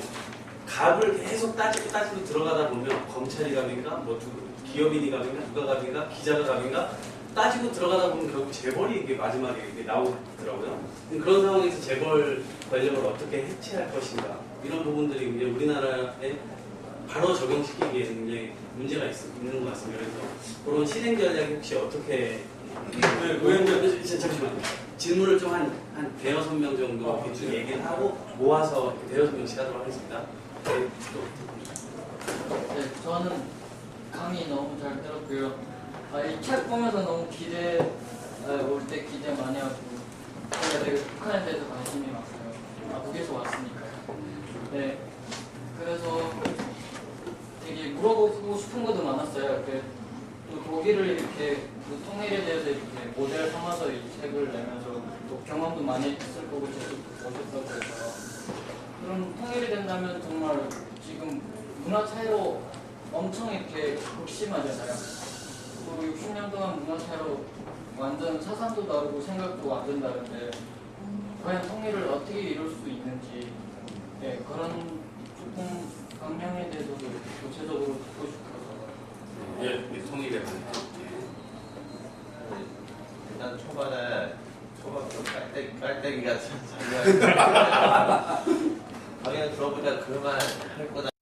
갑을 계속 따지고 들어가다 보면 검찰이 갑인가, 뭐 기업인이 갑인가, 누가 갑인가, 기자가 갑인가 따지고 들어가다 보면 결국 재벌이 이게 마지막에 이게 나오더라고요. 그런 상황에서 재벌 권력을 어떻게 해체할 것인가 이런 부분들이 이제 우리나라에 바로 적용시키기에 굉장히 문제가 있는 것 같습니다. 그래서 그런 실행 전략이 혹시 어떻게 잠시만요. 질문을 좀 한 대여섯 명 정도 대충 얘기를 하고 모아서 대여섯 명씩 하도록 하겠습니다. 네, 네, 저는 강의 너무 잘 들었고요. 이 책 보면서 너무 올 때 기대 많이 하고 제가 되게 북한에 대해서 관심이 많아요. 북에서 왔으니까요. 네, 그래서 되게 물어보고 싶은 것도 많았어요. 또 독일을 이렇게 통일에 대해서 이렇게 모델 삼아서 이 책을 내면서 또 경험도 많이 했을 거고 저도 오셨다고 해서 그럼 통일이 된다면 정말 지금 문화 차이로 엄청 이렇게 극심하잖아요. 그리고 60년 동안 문화 차이로 완전 사상도 다르고 생각도 완전 다른데 과연 통일을 어떻게 이룰 수 있는지 그런 조금 강량에 대해서도 구체적으로 듣고 싶어서. 예, 우리 통일에 관해서. 일단 초반에 깔때기가 참 장난. 강연 들어보니까 그만 할 거다.